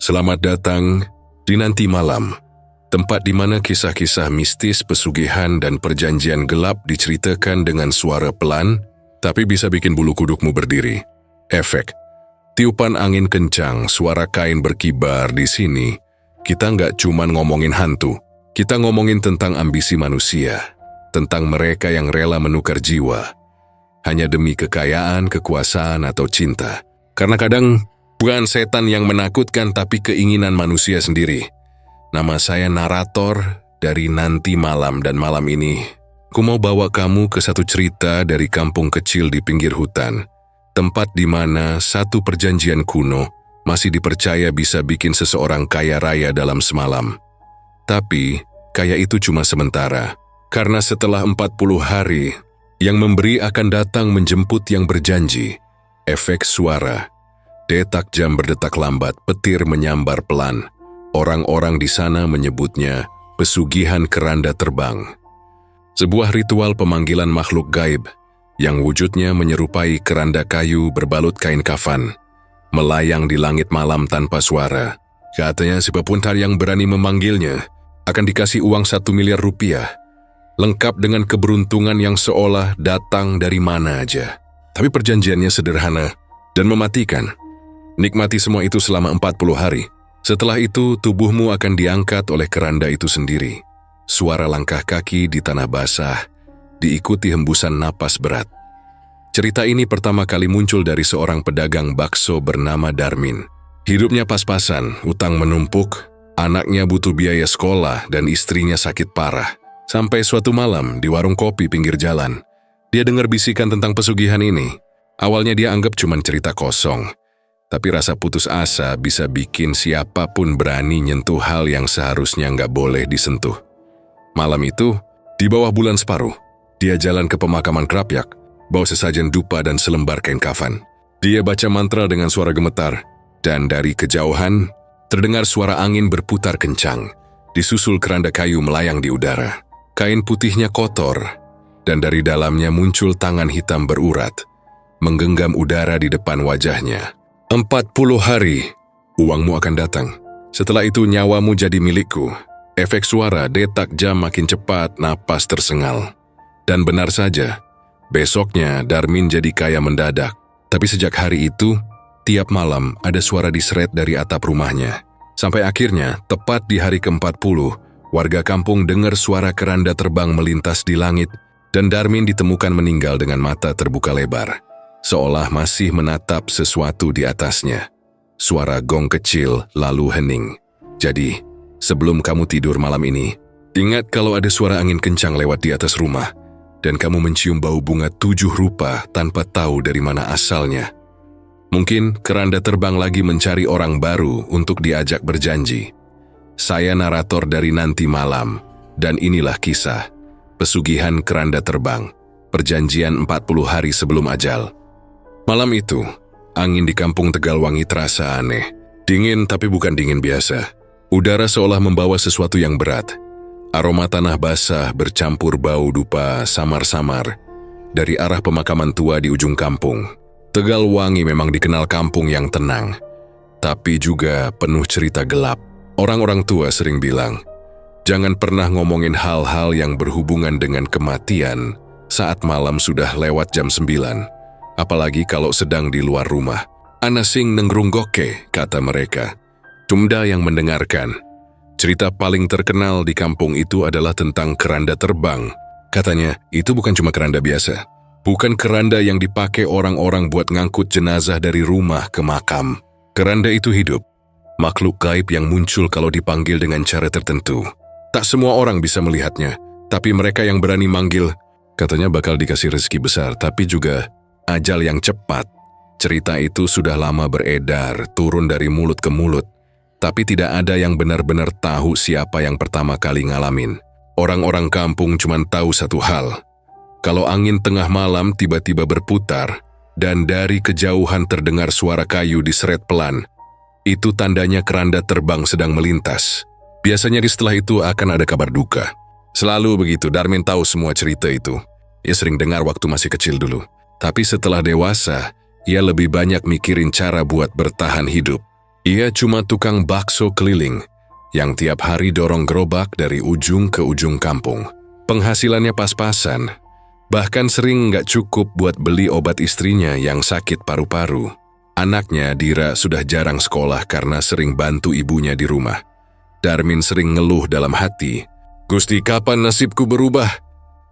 Selamat datang di Nanti Malam, tempat di mana kisah-kisah mistis, pesugihan, dan perjanjian gelap diceritakan dengan suara pelan, tapi bisa bikin bulu kudukmu berdiri. Efek. Tiupan angin kencang, suara kain berkibar di sini. Kita nggak cuma ngomongin hantu, kita ngomongin tentang ambisi manusia, tentang mereka yang rela menukar jiwa, hanya demi kekayaan, kekuasaan, atau cinta. Karena kadang bukan setan yang menakutkan, tapi keinginan manusia sendiri. Nama saya narator dari Nanti Malam, dan malam ini aku mau bawa kamu ke satu cerita dari kampung kecil di pinggir hutan. Tempat di mana satu perjanjian kuno masih dipercaya bisa bikin seseorang kaya raya dalam semalam. Tapi, kaya itu cuma sementara. Karena setelah 40 hari, yang memberi akan datang menjemput yang berjanji. Efek suara. Detak jam berdetak lambat, petir menyambar pelan. Orang-orang di sana menyebutnya pesugihan keranda terbang. Sebuah ritual pemanggilan makhluk gaib yang wujudnya menyerupai keranda kayu berbalut kain kafan, melayang di langit malam tanpa suara. Katanya si pepuntar yang berani memanggilnya akan dikasih uang 1 miliar rupiah, lengkap dengan keberuntungan yang seolah datang dari mana aja. Tapi perjanjiannya sederhana dan mematikan. Nikmati semua itu selama 40 hari. Setelah itu, tubuhmu akan diangkat oleh keranda itu sendiri. Suara langkah kaki di tanah basah, diikuti hembusan napas berat. Cerita ini pertama kali muncul dari seorang pedagang bakso bernama Darmin. Hidupnya pas-pasan, utang menumpuk, anaknya butuh biaya sekolah, dan istrinya sakit parah. Sampai suatu malam di warung kopi pinggir jalan, dia dengar bisikan tentang pesugihan ini. Awalnya dia anggap cuma cerita kosong, tapi rasa putus asa bisa bikin siapapun berani nyentuh hal yang seharusnya nggak boleh disentuh. Malam itu, di bawah bulan separuh, dia jalan ke pemakaman Krapyak, bawa sesajen dupa dan selembar kain kafan. Dia baca mantra dengan suara gemetar, dan dari kejauhan, terdengar suara angin berputar kencang, disusul keranda kayu melayang di udara. Kain putihnya kotor, dan dari dalamnya muncul tangan hitam berurat, menggenggam udara di depan wajahnya. 40 hari, uangmu akan datang. Setelah itu nyawamu jadi milikku. Efek suara, detak jam makin cepat, napas tersengal. Dan benar saja, besoknya Darmin jadi kaya mendadak. Tapi sejak hari itu, tiap malam ada suara diseret dari atap rumahnya. Sampai akhirnya, tepat di hari ke-40, warga kampung dengar suara keranda terbang melintas di langit, dan Darmin ditemukan meninggal dengan mata terbuka lebar, seolah masih menatap sesuatu di atasnya. Suara gong kecil lalu hening. Jadi, sebelum kamu tidur malam ini, ingat kalau ada suara angin kencang lewat di atas rumah, dan kamu mencium bau bunga 7 rupa tanpa tahu dari mana asalnya. Mungkin keranda terbang lagi mencari orang baru untuk diajak berjanji. Saya narator dari Nanti Malam, dan inilah kisah pesugihan keranda terbang, perjanjian 40 hari sebelum ajal. Malam itu, angin di kampung Tegalwangi terasa aneh. Dingin tapi bukan dingin biasa. Udara seolah membawa sesuatu yang berat. Aroma tanah basah bercampur bau dupa samar-samar dari arah pemakaman tua di ujung kampung. Tegalwangi memang dikenal kampung yang tenang, tapi juga penuh cerita gelap. Orang-orang tua sering bilang, jangan pernah ngomongin hal-hal yang berhubungan dengan kematian saat malam sudah lewat jam 9. Apalagi kalau sedang di luar rumah. Ana sing nengrunggoke, kata mereka. Tumda yang mendengarkan. Cerita paling terkenal di kampung itu adalah tentang keranda terbang. Katanya, itu bukan cuma keranda biasa. Bukan keranda yang dipakai orang-orang buat ngangkut jenazah dari rumah ke makam. Keranda itu hidup. Makhluk gaib yang muncul kalau dipanggil dengan cara tertentu. Tak semua orang bisa melihatnya, tapi mereka yang berani manggil, katanya bakal dikasih rezeki besar, tapi juga ajal yang cepat. Cerita itu sudah lama beredar, turun dari mulut ke mulut, tapi tidak ada yang benar-benar tahu siapa yang pertama kali ngalamin. Orang-orang kampung cuma tahu satu hal. Kalau angin tengah malam tiba-tiba berputar, dan dari kejauhan terdengar suara kayu diseret pelan, itu tandanya keranda terbang sedang melintas. Biasanya di setelah itu akan ada kabar duka. Selalu begitu, Darmin tahu semua cerita itu. Ia sering dengar waktu masih kecil dulu. Tapi setelah dewasa, ia lebih banyak mikirin cara buat bertahan hidup. Ia cuma tukang bakso keliling yang tiap hari dorong gerobak dari ujung ke ujung kampung. Penghasilannya pas-pasan, bahkan sering nggak cukup buat beli obat istrinya yang sakit paru-paru. Anaknya, Dira, sudah jarang sekolah karena sering bantu ibunya di rumah. Darmin sering ngeluh dalam hati, "Gusti, kapan nasibku berubah?"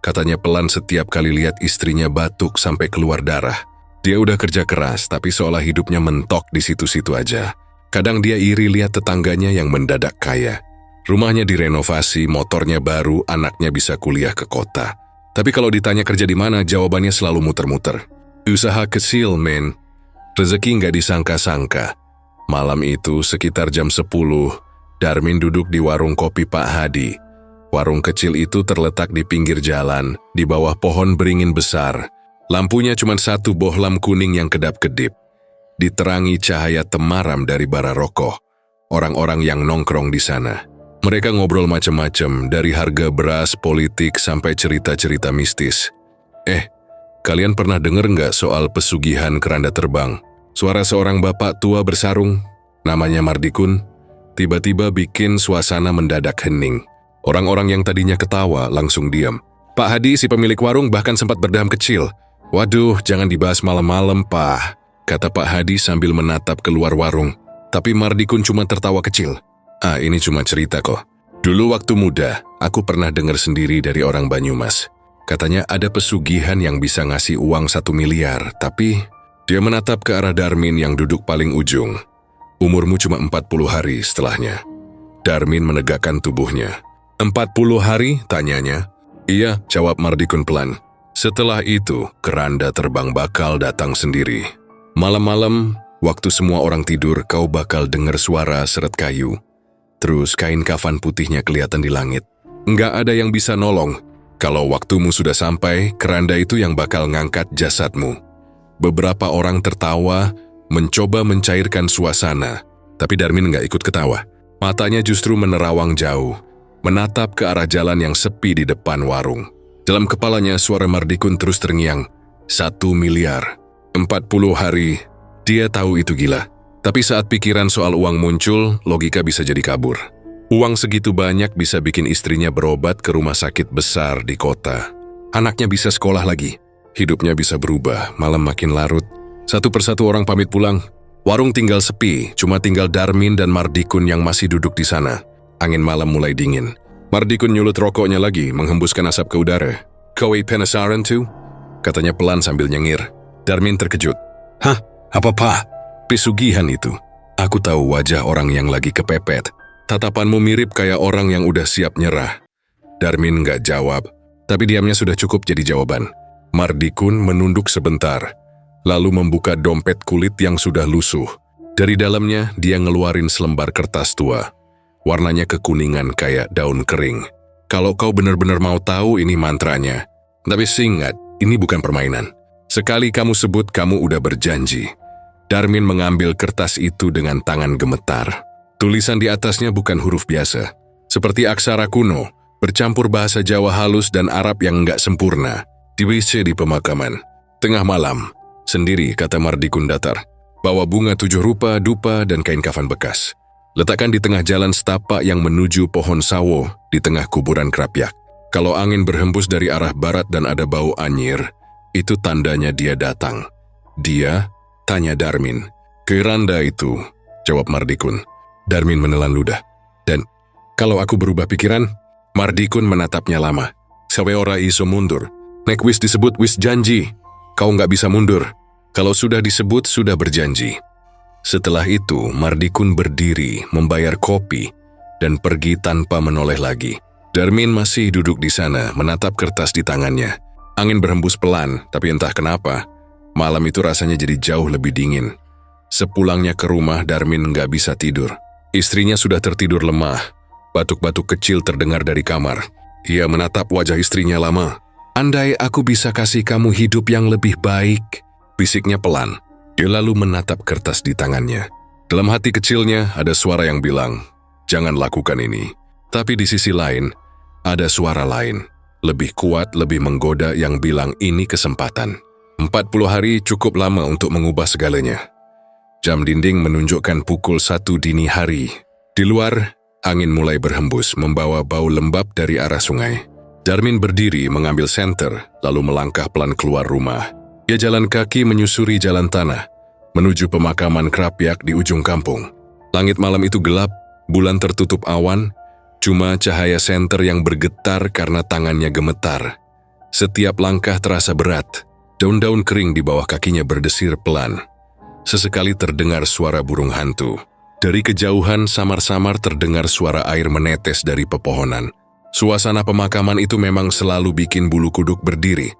Katanya pelan setiap kali lihat istrinya batuk sampai keluar darah. Dia udah kerja keras, tapi seolah hidupnya mentok di situ-situ aja. Kadang dia iri lihat tetangganya yang mendadak kaya. Rumahnya direnovasi, motornya baru, anaknya bisa kuliah ke kota. Tapi kalau ditanya kerja di mana, jawabannya selalu muter-muter. Usaha kecil, men. Rezeki nggak disangka-sangka. Malam itu sekitar jam 10, Darmin duduk di warung kopi Pak Hadi. Warung kecil itu terletak di pinggir jalan, di bawah pohon beringin besar. Lampunya cuma satu bohlam kuning yang kedap-kedip. Diterangi cahaya temaram dari bara rokok. Orang-orang yang nongkrong di sana. Mereka ngobrol macam-macam, dari harga beras, politik, sampai cerita-cerita mistis. Kalian pernah dengar nggak soal pesugihan keranda terbang? Suara seorang bapak tua bersarung, namanya Mardikun, tiba-tiba bikin suasana mendadak hening. Orang-orang yang tadinya ketawa langsung diam. Pak Hadi, si pemilik warung, bahkan sempat berdeham kecil. "Waduh, jangan dibahas malam-malam, Pak," kata Pak Hadi sambil menatap keluar warung. Tapi Mardikun cuma tertawa kecil. Ini cuma cerita kok. Dulu waktu muda, aku pernah dengar sendiri dari orang Banyumas. Katanya ada pesugihan yang bisa ngasih uang 1 miliar, tapi dia menatap ke arah Darmin yang duduk paling ujung. "Umurmu cuma 40 hari setelahnya." Darmin menegakkan tubuhnya. 40 hari? Tanyanya. "Iya," jawab Mardikun pelan. "Setelah itu, keranda terbang bakal datang sendiri. Malam-malam, waktu semua orang tidur, kau bakal dengar suara seret kayu. Terus kain kafan putihnya kelihatan di langit. Nggak ada yang bisa nolong. Kalau waktumu sudah sampai, keranda itu yang bakal ngangkat jasadmu." Beberapa orang tertawa, mencoba mencairkan suasana. Tapi Darmin nggak ikut ketawa. Matanya justru menerawang jauh, menatap ke arah jalan yang sepi di depan warung. Dalam kepalanya suara Mardikun terus terngiang. 1 miliar. 40 hari. Dia tahu itu gila. Tapi saat pikiran soal uang muncul, logika bisa jadi kabur. Uang segitu banyak bisa bikin istrinya berobat ke rumah sakit besar di kota. Anaknya bisa sekolah lagi. Hidupnya bisa berubah, malam makin larut. Satu persatu orang pamit pulang. Warung tinggal sepi, cuma tinggal Darmin dan Mardikun yang masih duduk di sana. Angin malam mulai dingin. Mardikun nyulut rokoknya lagi, menghembuskan asap ke udara. "Kowe penasaran tuh?" katanya pelan sambil nyengir. Darmin terkejut. "Hah? Apa, Pak?" "Pesugihan itu. Aku tahu wajah orang yang lagi kepepet. Tatapanmu mirip kayak orang yang udah siap nyerah." Darmin nggak jawab, tapi diamnya sudah cukup jadi jawaban. Mardikun menunduk sebentar, lalu membuka dompet kulit yang sudah lusuh. Dari dalamnya, dia ngeluarin selembar kertas tua. Warnanya kekuningan kayak daun kering. "Kalau kau benar-benar mau tahu, ini mantranya. Tapi ingat, ini bukan permainan. Sekali kamu sebut, kamu udah berjanji." Darmin mengambil kertas itu dengan tangan gemetar. Tulisan di atasnya bukan huruf biasa. Seperti aksara kuno, bercampur bahasa Jawa halus dan Arab yang nggak sempurna. Di WC di pemakaman. "Tengah malam. Sendiri," kata Mardikun datar. "Bawa bunga 7 rupa, dupa, dan kain kafan bekas. Letakkan di tengah jalan setapak yang menuju pohon sawo di tengah kuburan Krapyak. Kalau angin berhembus dari arah barat dan ada bau anyir, itu tandanya dia datang." "Dia?" tanya Darmin. "Keranda itu," jawab Mardikun. Darmin menelan ludah. "Dan kalau aku berubah pikiran?" Mardikun menatapnya lama. "Sawe ora iso mundur. Nek wis disebut wis janji. Kau nggak bisa mundur. Kalau sudah disebut, sudah berjanji." Setelah itu, Mardikun berdiri, membayar kopi, dan pergi tanpa menoleh lagi. Darmin masih duduk di sana, menatap kertas di tangannya. Angin berhembus pelan, tapi entah kenapa, malam itu rasanya jadi jauh lebih dingin. Sepulangnya ke rumah, Darmin nggak bisa tidur. Istrinya sudah tertidur lemah. Batuk-batuk kecil terdengar dari kamar. Ia menatap wajah istrinya lama. "Andai aku bisa kasih kamu hidup yang lebih baik," bisiknya pelan. Dia lalu menatap kertas di tangannya. Dalam hati kecilnya ada suara yang bilang, "Jangan lakukan ini." Tapi di sisi lain, ada suara lain, lebih kuat, lebih menggoda yang bilang ini kesempatan. 40 hari cukup lama untuk mengubah segalanya. Jam dinding menunjukkan pukul 1 dini hari. Di luar, angin mulai berhembus membawa bau lembab dari arah sungai. Darmin berdiri mengambil senter, lalu melangkah pelan keluar rumah. Ia jalan kaki menyusuri jalan tanah, menuju pemakaman Krapyak di ujung kampung. Langit malam itu gelap, bulan tertutup awan, cuma cahaya senter yang bergetar karena tangannya gemetar. Setiap langkah terasa berat, daun-daun kering di bawah kakinya berdesir pelan. Sesekali terdengar suara burung hantu. Dari kejauhan samar-samar terdengar suara air menetes dari pepohonan. Suasana pemakaman itu memang selalu bikin bulu kuduk berdiri,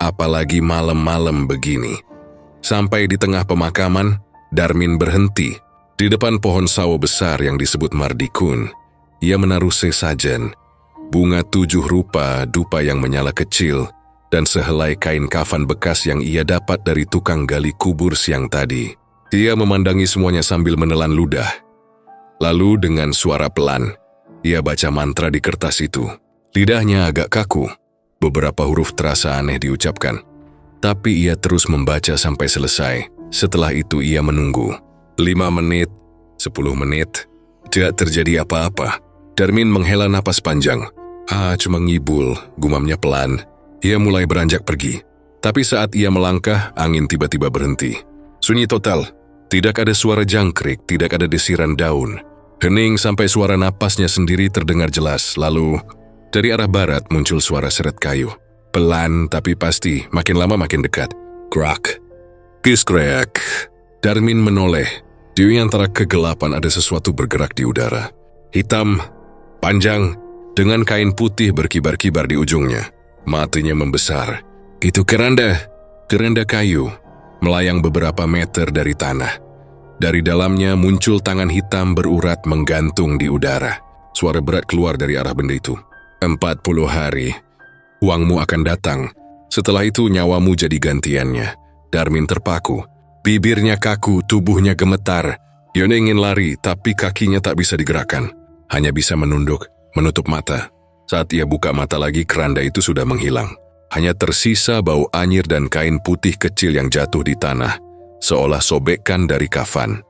apalagi malam-malam begini. Sampai di tengah pemakaman, Darmin berhenti. Di depan pohon sawo besar yang disebut Mardikun, ia menaruh sesajen, bunga 7 rupa dupa yang menyala kecil, dan sehelai kain kafan bekas yang ia dapat dari tukang gali kubur siang tadi. Ia memandangi semuanya sambil menelan ludah. Lalu dengan suara pelan, ia baca mantra di kertas itu. Lidahnya agak kaku, beberapa huruf terasa aneh diucapkan. Tapi ia terus membaca sampai selesai. Setelah itu ia menunggu. 5 menit, 10 menit, tidak terjadi apa-apa. Darmin menghela napas panjang. Cuma ngibul, gumamnya pelan. Ia mulai beranjak pergi. Tapi saat ia melangkah, angin tiba-tiba berhenti. Sunyi total. Tidak ada suara jangkrik, tidak ada desiran daun. Hening sampai suara napasnya sendiri terdengar jelas. Lalu, dari arah barat muncul suara seret kayu. Pelan tapi pasti, makin lama makin dekat. Krak. Kiskrek. Darmin menoleh. Di antara kegelapan ada sesuatu bergerak di udara. Hitam, panjang, dengan kain putih berkibar-kibar di ujungnya. Matanya membesar. Itu keranda kayu, melayang beberapa meter dari tanah. Dari dalamnya muncul tangan hitam berurat menggantung di udara. Suara berat keluar dari arah benda itu. 40 hari. Uangmu akan datang. Setelah itu nyawamu jadi gantiannya. Darmin terpaku. Bibirnya kaku, tubuhnya gemetar. Yone ingin lari, tapi kakinya tak bisa digerakkan. Hanya bisa menunduk, menutup mata. Saat ia buka mata lagi, keranda itu sudah menghilang. Hanya tersisa bau anyir dan kain putih kecil yang jatuh di tanah, seolah sobekan dari kafan.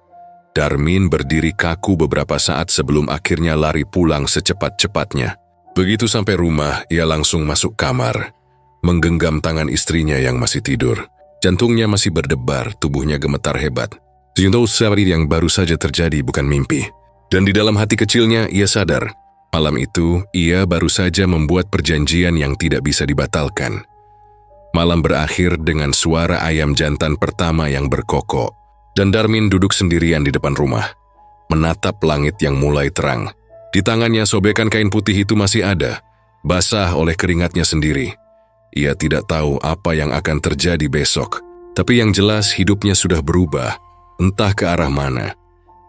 Darmin berdiri kaku beberapa saat sebelum akhirnya lari pulang secepat-cepatnya. Begitu sampai rumah, ia langsung masuk kamar, menggenggam tangan istrinya yang masih tidur. Jantungnya masih berdebar, tubuhnya gemetar hebat. Seperti yang baru saja terjadi bukan mimpi. Dan di dalam hati kecilnya, ia sadar, malam itu, ia baru saja membuat perjanjian yang tidak bisa dibatalkan. Malam berakhir dengan suara ayam jantan pertama yang berkokok, dan Darmin duduk sendirian di depan rumah, menatap langit yang mulai terang. Di tangannya sobekan kain putih itu masih ada, basah oleh keringatnya sendiri. Ia tidak tahu apa yang akan terjadi besok, tapi yang jelas hidupnya sudah berubah, entah ke arah mana.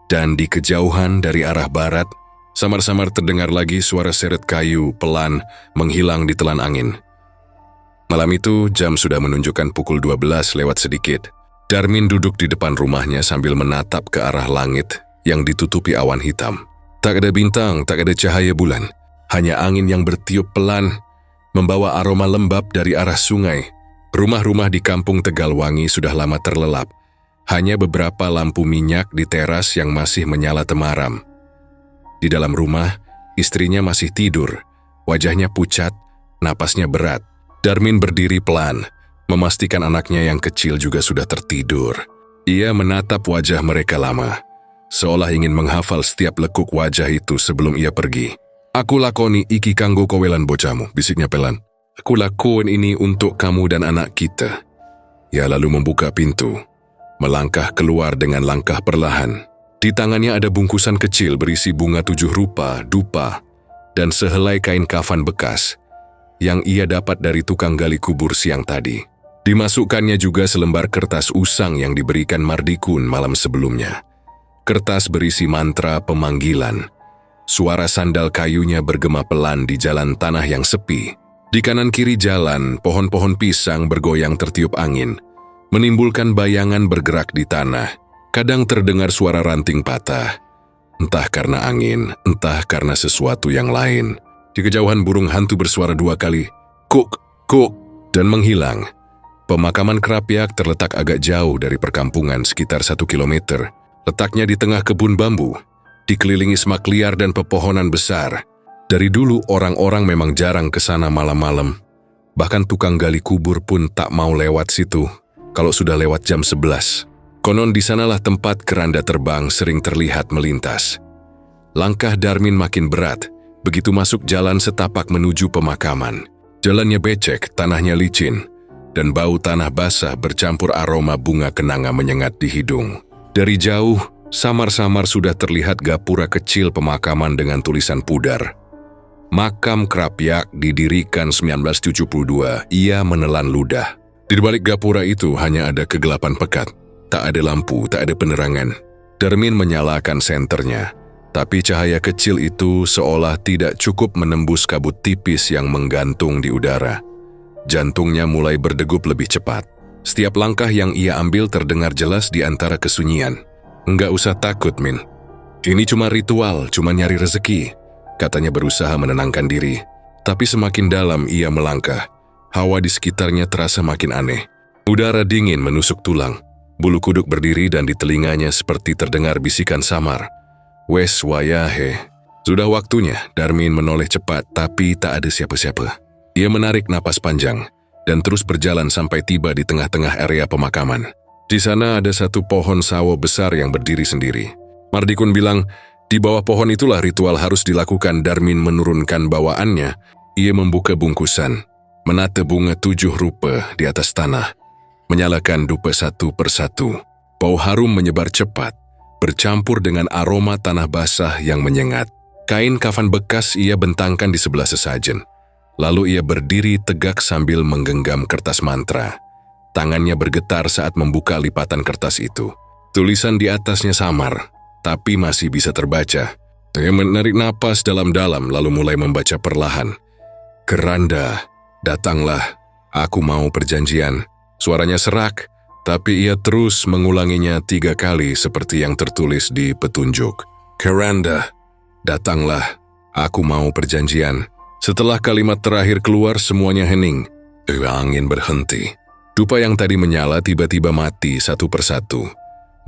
Dan di kejauhan dari arah barat, samar-samar terdengar lagi suara seret kayu pelan menghilang di telan angin. Malam itu, jam sudah menunjukkan pukul 12 lewat sedikit. Darmin duduk di depan rumahnya sambil menatap ke arah langit yang ditutupi awan hitam. Tak ada bintang, tak ada cahaya bulan. Hanya angin yang bertiup pelan, membawa aroma lembab dari arah sungai. Rumah-rumah di kampung Tegalwangi sudah lama terlelap. Hanya beberapa lampu minyak di teras yang masih menyala temaram. Di dalam rumah, istrinya masih tidur. Wajahnya pucat, napasnya berat. Darmin berdiri pelan, memastikan anaknya yang kecil juga sudah tertidur. Ia menatap wajah mereka lama, seolah ingin menghafal setiap lekuk wajah itu sebelum ia pergi. Aku lakoni iki kanggo kowelan bocamu, bisiknya pelan. Aku lakuin ini untuk kamu dan anak kita. Ia lalu membuka pintu, melangkah keluar dengan langkah perlahan. Di tangannya ada bungkusan kecil berisi bunga 7 rupa, dupa, dan sehelai kain kafan bekas yang ia dapat dari tukang gali kubur siang tadi. Dimasukkannya juga selembar kertas usang yang diberikan Mardikun malam sebelumnya. Kertas berisi mantra pemanggilan. Suara sandal kayunya bergema pelan di jalan tanah yang sepi. Di kanan kiri jalan, pohon-pohon pisang bergoyang tertiup angin, menimbulkan bayangan bergerak di tanah. Kadang terdengar suara ranting patah. Entah karena angin, entah karena sesuatu yang lain. Di kejauhan burung hantu bersuara 2 kali, kuk, kuk, dan menghilang. Pemakaman Krapyak terletak agak jauh dari perkampungan sekitar 1 kilometer. Letaknya di tengah kebun bambu, dikelilingi semak liar dan pepohonan besar. Dari dulu orang-orang memang jarang ke sana malam-malam. Bahkan tukang gali kubur pun tak mau lewat situ kalau sudah lewat jam 11. Konon di sanalah tempat keranda terbang sering terlihat melintas. Langkah Darmin makin berat begitu masuk jalan setapak menuju pemakaman. Jalannya becek, tanahnya licin, dan bau tanah basah bercampur aroma bunga kenanga menyengat di hidung. Dari jauh, samar-samar sudah terlihat gapura kecil pemakaman dengan tulisan pudar. Makam Krapyak didirikan 1972, ia menelan ludah. Di balik gapura itu hanya ada kegelapan pekat. Tak ada lampu, tak ada penerangan. Darmin menyalakan senternya, tapi cahaya kecil itu seolah tidak cukup menembus kabut tipis yang menggantung di udara. Jantungnya mulai berdegup lebih cepat. Setiap langkah yang ia ambil terdengar jelas di antara kesunyian. "Enggak usah takut, Min. Ini cuma ritual, cuma nyari rezeki," katanya berusaha menenangkan diri. Tapi semakin dalam ia melangkah, hawa di sekitarnya terasa makin aneh. Udara dingin menusuk tulang. Bulu kuduk berdiri dan di telinganya seperti terdengar bisikan samar. "Wes wayahe." Sudah waktunya. Darmin menoleh cepat, tapi tak ada siapa-siapa. Ia menarik napas panjang dan terus berjalan sampai tiba di tengah-tengah area pemakaman. Di sana ada satu pohon sawo besar yang berdiri sendiri. Mardikun bilang, di bawah pohon itulah ritual harus dilakukan. Darmin menurunkan bawaannya. Ia membuka bungkusan, menata bunga 7 rupa di atas tanah, menyalakan dupa satu persatu. Bau harum menyebar cepat, bercampur dengan aroma tanah basah yang menyengat. Kain kafan bekas ia bentangkan di sebelah sesajen. Lalu ia berdiri tegak sambil menggenggam kertas mantra. Tangannya bergetar saat membuka lipatan kertas itu. Tulisan di atasnya samar, tapi masih bisa terbaca. Ia menarik napas dalam-dalam lalu mulai membaca perlahan. "Keranda, datanglah. Aku mau perjanjian." Suaranya serak, tapi ia terus mengulanginya 3 kali seperti yang tertulis di petunjuk. "Keranda, datanglah. Aku mau perjanjian." Setelah kalimat terakhir keluar, semuanya hening. Angin berhenti. Dupa yang tadi menyala tiba-tiba mati satu persatu,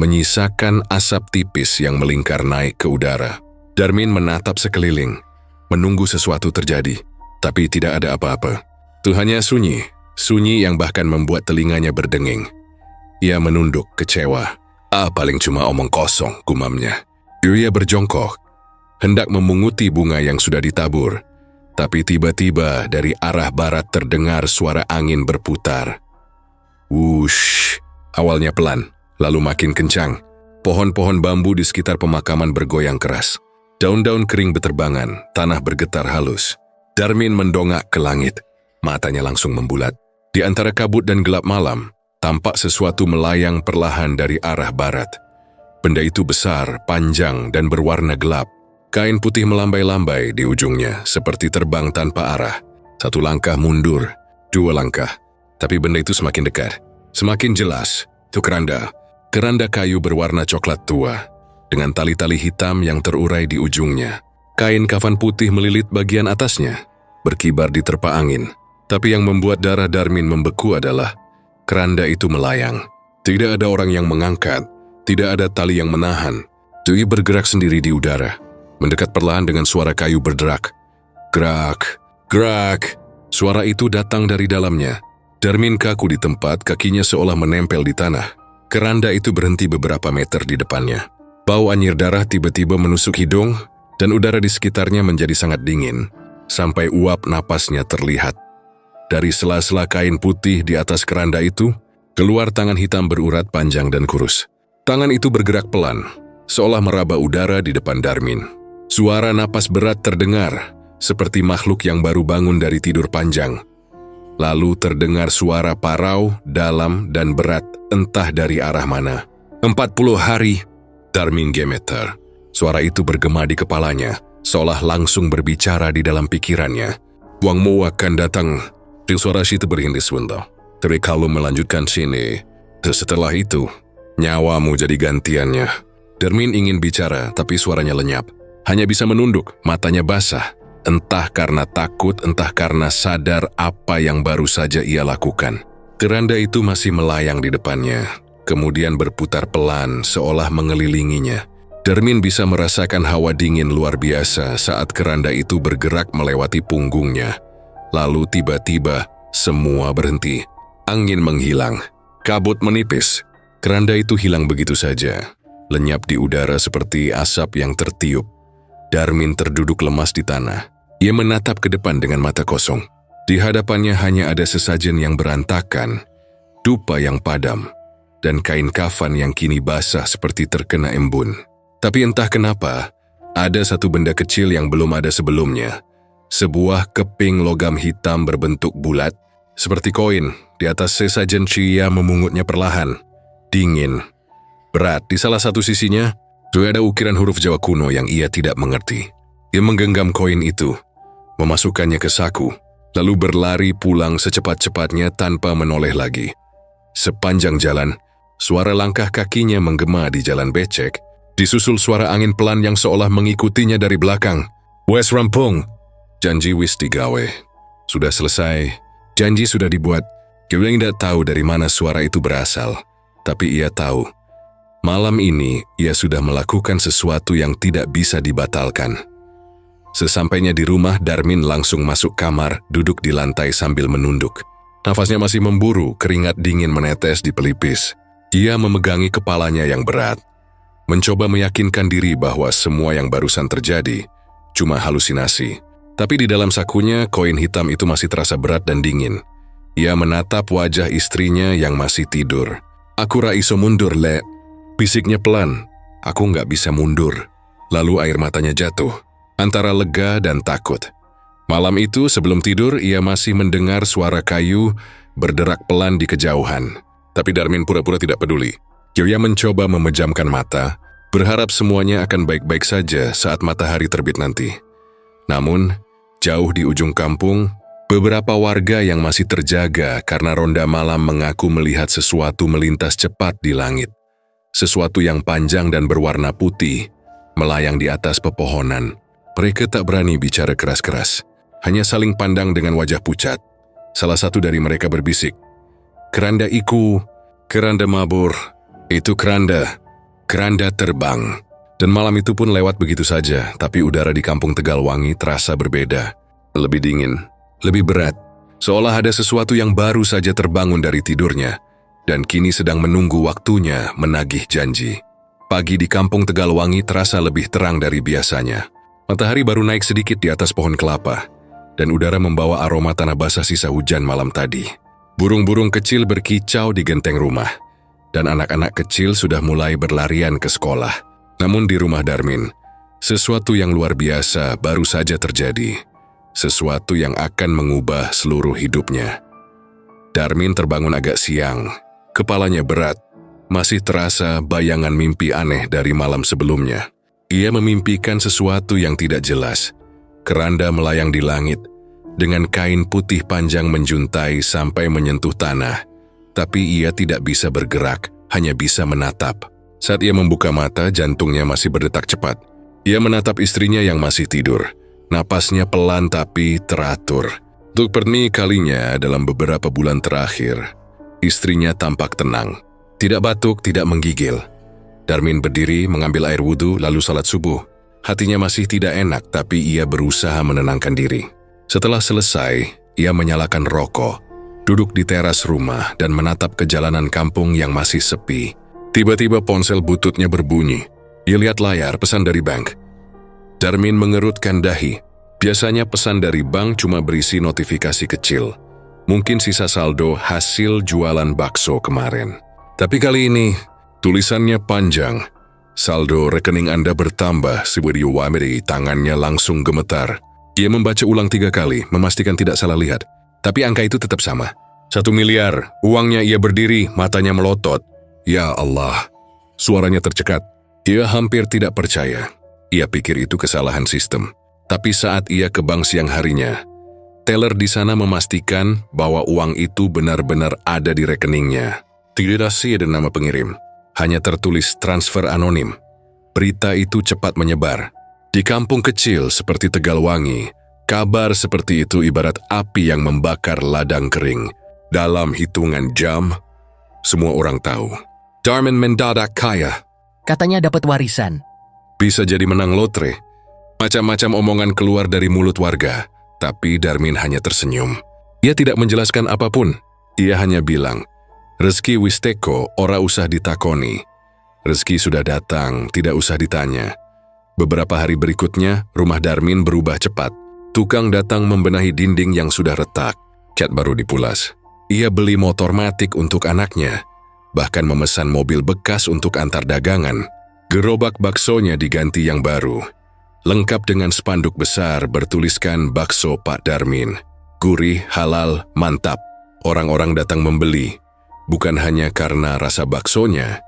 menyisakan asap tipis yang melingkar naik ke udara. Darmin menatap sekeliling, menunggu sesuatu terjadi, tapi tidak ada apa-apa. Itu hanya sunyi, sunyi yang bahkan membuat telinganya berdenging. Ia menunduk kecewa. Paling cuma omong kosong, gumamnya. Ia berjongkok, hendak memunguti bunga yang sudah ditabur. Tapi tiba-tiba dari arah barat terdengar suara angin berputar. Wush, awalnya pelan, lalu makin kencang. Pohon-pohon bambu di sekitar pemakaman bergoyang keras. Daun-daun kering beterbangan, tanah bergetar halus. Darmin mendongak ke langit, matanya langsung membulat. Di antara kabut dan gelap malam, tampak sesuatu melayang perlahan dari arah barat. Benda itu besar, panjang, dan berwarna gelap. Kain putih melambai-lambai di ujungnya, seperti terbang tanpa arah. 1 langkah mundur, 2 langkah. Tapi benda itu semakin dekat, semakin jelas. Itu keranda. Keranda kayu berwarna coklat tua, dengan tali-tali hitam yang terurai di ujungnya. Kain kafan putih melilit bagian atasnya, berkibar diterpa angin. Tapi yang membuat darah Darmin membeku adalah keranda itu melayang. Tidak ada orang yang mengangkat, tidak ada tali yang menahan. Doi bergerak sendiri di udara, mendekat perlahan dengan suara kayu berderak. Gerak, gerak. Suara itu datang dari dalamnya. Darmin kaku di tempat, kakinya seolah menempel di tanah. Keranda itu berhenti beberapa meter di depannya. Bau anyir darah tiba-tiba menusuk hidung, dan udara di sekitarnya menjadi sangat dingin, sampai uap napasnya terlihat. Dari sela-sela kain putih di atas keranda itu, keluar tangan hitam berurat panjang dan kurus. Tangan itu bergerak pelan, seolah meraba udara di depan Darmin. Suara napas berat terdengar, seperti makhluk yang baru bangun dari tidur panjang. Lalu terdengar suara parau, dalam dan berat, entah dari arah mana. 40 hari, Darmin gemeter. Suara itu bergema di kepalanya, seolah langsung berbicara di dalam pikirannya. Uangmu akan datang. Suara itu berhenti sebentar. Tapi kalau melanjutkan sini, setelah itu, nyawamu jadi gantiannya. Darmin ingin bicara, tapi suaranya lenyap. Hanya bisa menunduk, matanya basah. Entah karena takut, entah karena sadar apa yang baru saja ia lakukan. Keranda itu masih melayang di depannya, kemudian berputar pelan seolah mengelilinginya. Darmin bisa merasakan hawa dingin luar biasa saat keranda itu bergerak melewati punggungnya. Lalu tiba-tiba, semua berhenti. Angin menghilang, kabut menipis. Keranda itu hilang begitu saja, lenyap di udara seperti asap yang tertiup. Darmin terduduk lemas di tanah. Ia menatap ke depan dengan mata kosong. Di hadapannya hanya ada sesajen yang berantakan, dupa yang padam, dan kain kafan yang kini basah seperti terkena embun. Tapi entah kenapa, ada satu benda kecil yang belum ada sebelumnya. Sebuah keping logam hitam berbentuk bulat, seperti koin. Di atas sesajen Ia memungutnya perlahan. Dingin, berat. Di salah satu sisinya, sudah ada ukiran huruf Jawa kuno yang ia tidak mengerti. Ia menggenggam koin itu, memasukkannya ke saku, lalu berlari pulang secepat-cepatnya tanpa menoleh lagi. Sepanjang jalan, suara langkah kakinya menggema di jalan becek, disusul suara angin pelan yang seolah mengikutinya dari belakang. Wes rampung, janji wis digawe. Sudah selesai, janji sudah dibuat. Kewing tidak tahu dari mana suara itu berasal, tapi ia tahu, malam ini ia sudah melakukan sesuatu yang tidak bisa dibatalkan. Sesampainya di rumah, Darmin langsung masuk kamar, duduk di lantai sambil menunduk. Nafasnya masih memburu, keringat dingin menetes di pelipis. Ia memegangi kepalanya yang berat, mencoba meyakinkan diri bahwa semua yang barusan terjadi cuma halusinasi. Tapi di dalam sakunya, koin hitam itu masih terasa berat dan dingin. Ia menatap wajah istrinya yang masih tidur. "Aku ra iso mundur, Le," bisiknya pelan. "Aku nggak bisa mundur." Lalu air matanya jatuh, antara lega dan takut. Malam itu sebelum tidur, ia masih mendengar suara kayu berderak pelan di kejauhan. Tapi Darmin pura-pura tidak peduli. Ia mencoba memejamkan mata, berharap semuanya akan baik-baik saja saat matahari terbit nanti. Namun, jauh di ujung kampung, beberapa warga yang masih terjaga karena ronda malam mengaku melihat sesuatu melintas cepat di langit. Sesuatu yang panjang dan berwarna putih, melayang di atas pepohonan. Mereka tak berani bicara keras-keras, hanya saling pandang dengan wajah pucat. Salah satu dari mereka berbisik, "Keranda iku, keranda mabur, itu keranda terbang." Dan malam itu pun lewat begitu saja, tapi udara di kampung Tegalwangi terasa berbeda. Lebih dingin, lebih berat, seolah ada sesuatu yang baru saja terbangun dari tidurnya, dan kini sedang menunggu waktunya menagih janji. Pagi di kampung Tegalwangi terasa lebih terang dari biasanya. Matahari baru naik sedikit di atas pohon kelapa, dan udara membawa aroma tanah basah sisa hujan malam tadi. Burung-burung kecil berkicau di genteng rumah, dan anak-anak kecil sudah mulai berlarian ke sekolah. Namun di rumah Darmin, sesuatu yang luar biasa baru saja terjadi. Sesuatu yang akan mengubah seluruh hidupnya. Darmin terbangun agak siang, kepalanya berat, masih terasa bayangan mimpi aneh dari malam sebelumnya. Ia memimpikan sesuatu yang tidak jelas. Keranda melayang di langit, dengan kain putih panjang menjuntai sampai menyentuh tanah. Tapi ia tidak bisa bergerak, hanya bisa menatap. Saat ia membuka mata, jantungnya masih berdetak cepat. Ia menatap istrinya yang masih tidur. Napasnya pelan tapi teratur. Untuk pertama kalinya dalam beberapa bulan terakhir, istrinya tampak tenang. Tidak batuk, tidak menggigil. Darmin berdiri, mengambil air wudhu, lalu salat subuh. Hatinya masih tidak enak, tapi ia berusaha menenangkan diri. Setelah selesai, ia menyalakan rokok, duduk di teras rumah dan menatap ke jalanan kampung yang masih sepi. Tiba-tiba ponsel bututnya berbunyi. Ia lihat layar pesan dari bank. Darmin mengerutkan dahi. Biasanya pesan dari bank cuma berisi notifikasi kecil. Mungkin sisa saldo hasil jualan bakso kemarin. Tapi kali ini, tulisannya panjang. Saldo rekening Anda bertambah, Siwiri Wamiri. Tangannya langsung gemetar. Ia membaca ulang 3 kali, memastikan tidak salah lihat. Tapi angka itu tetap sama. 1 miliar. Uangnya. Ia berdiri, matanya melotot. Ya Allah. Suaranya tercekat. Ia hampir tidak percaya. Ia pikir itu kesalahan sistem. Tapi saat ia ke bank siang harinya, teller di sana memastikan bahwa uang itu benar-benar ada di rekeningnya. Tidak ada nama pengirim, hanya tertulis transfer anonim. Berita itu cepat menyebar. Di kampung kecil seperti Tegalwangi, kabar seperti itu ibarat api yang membakar ladang kering. Dalam hitungan jam, semua orang tahu. Darmin mendadak kaya. Katanya dapat warisan. Bisa jadi menang lotre. Macam-macam omongan keluar dari mulut warga. Tapi Darmin hanya tersenyum. Ia tidak menjelaskan apapun. Ia hanya bilang, rezeki wis teko, ora usah ditakoni. Rezeki sudah datang, tidak usah ditanya. Beberapa hari berikutnya, rumah Darmin berubah cepat. Tukang datang membenahi dinding yang sudah retak. Cat baru dipulas. Ia beli motor matic untuk anaknya. Bahkan memesan mobil bekas untuk antar dagangan. Gerobak baksonya diganti yang baru. Lengkap dengan spanduk besar bertuliskan bakso Pak Darmin. Gurih, halal, mantap. Orang-orang datang membeli. Bukan hanya karena rasa baksonya,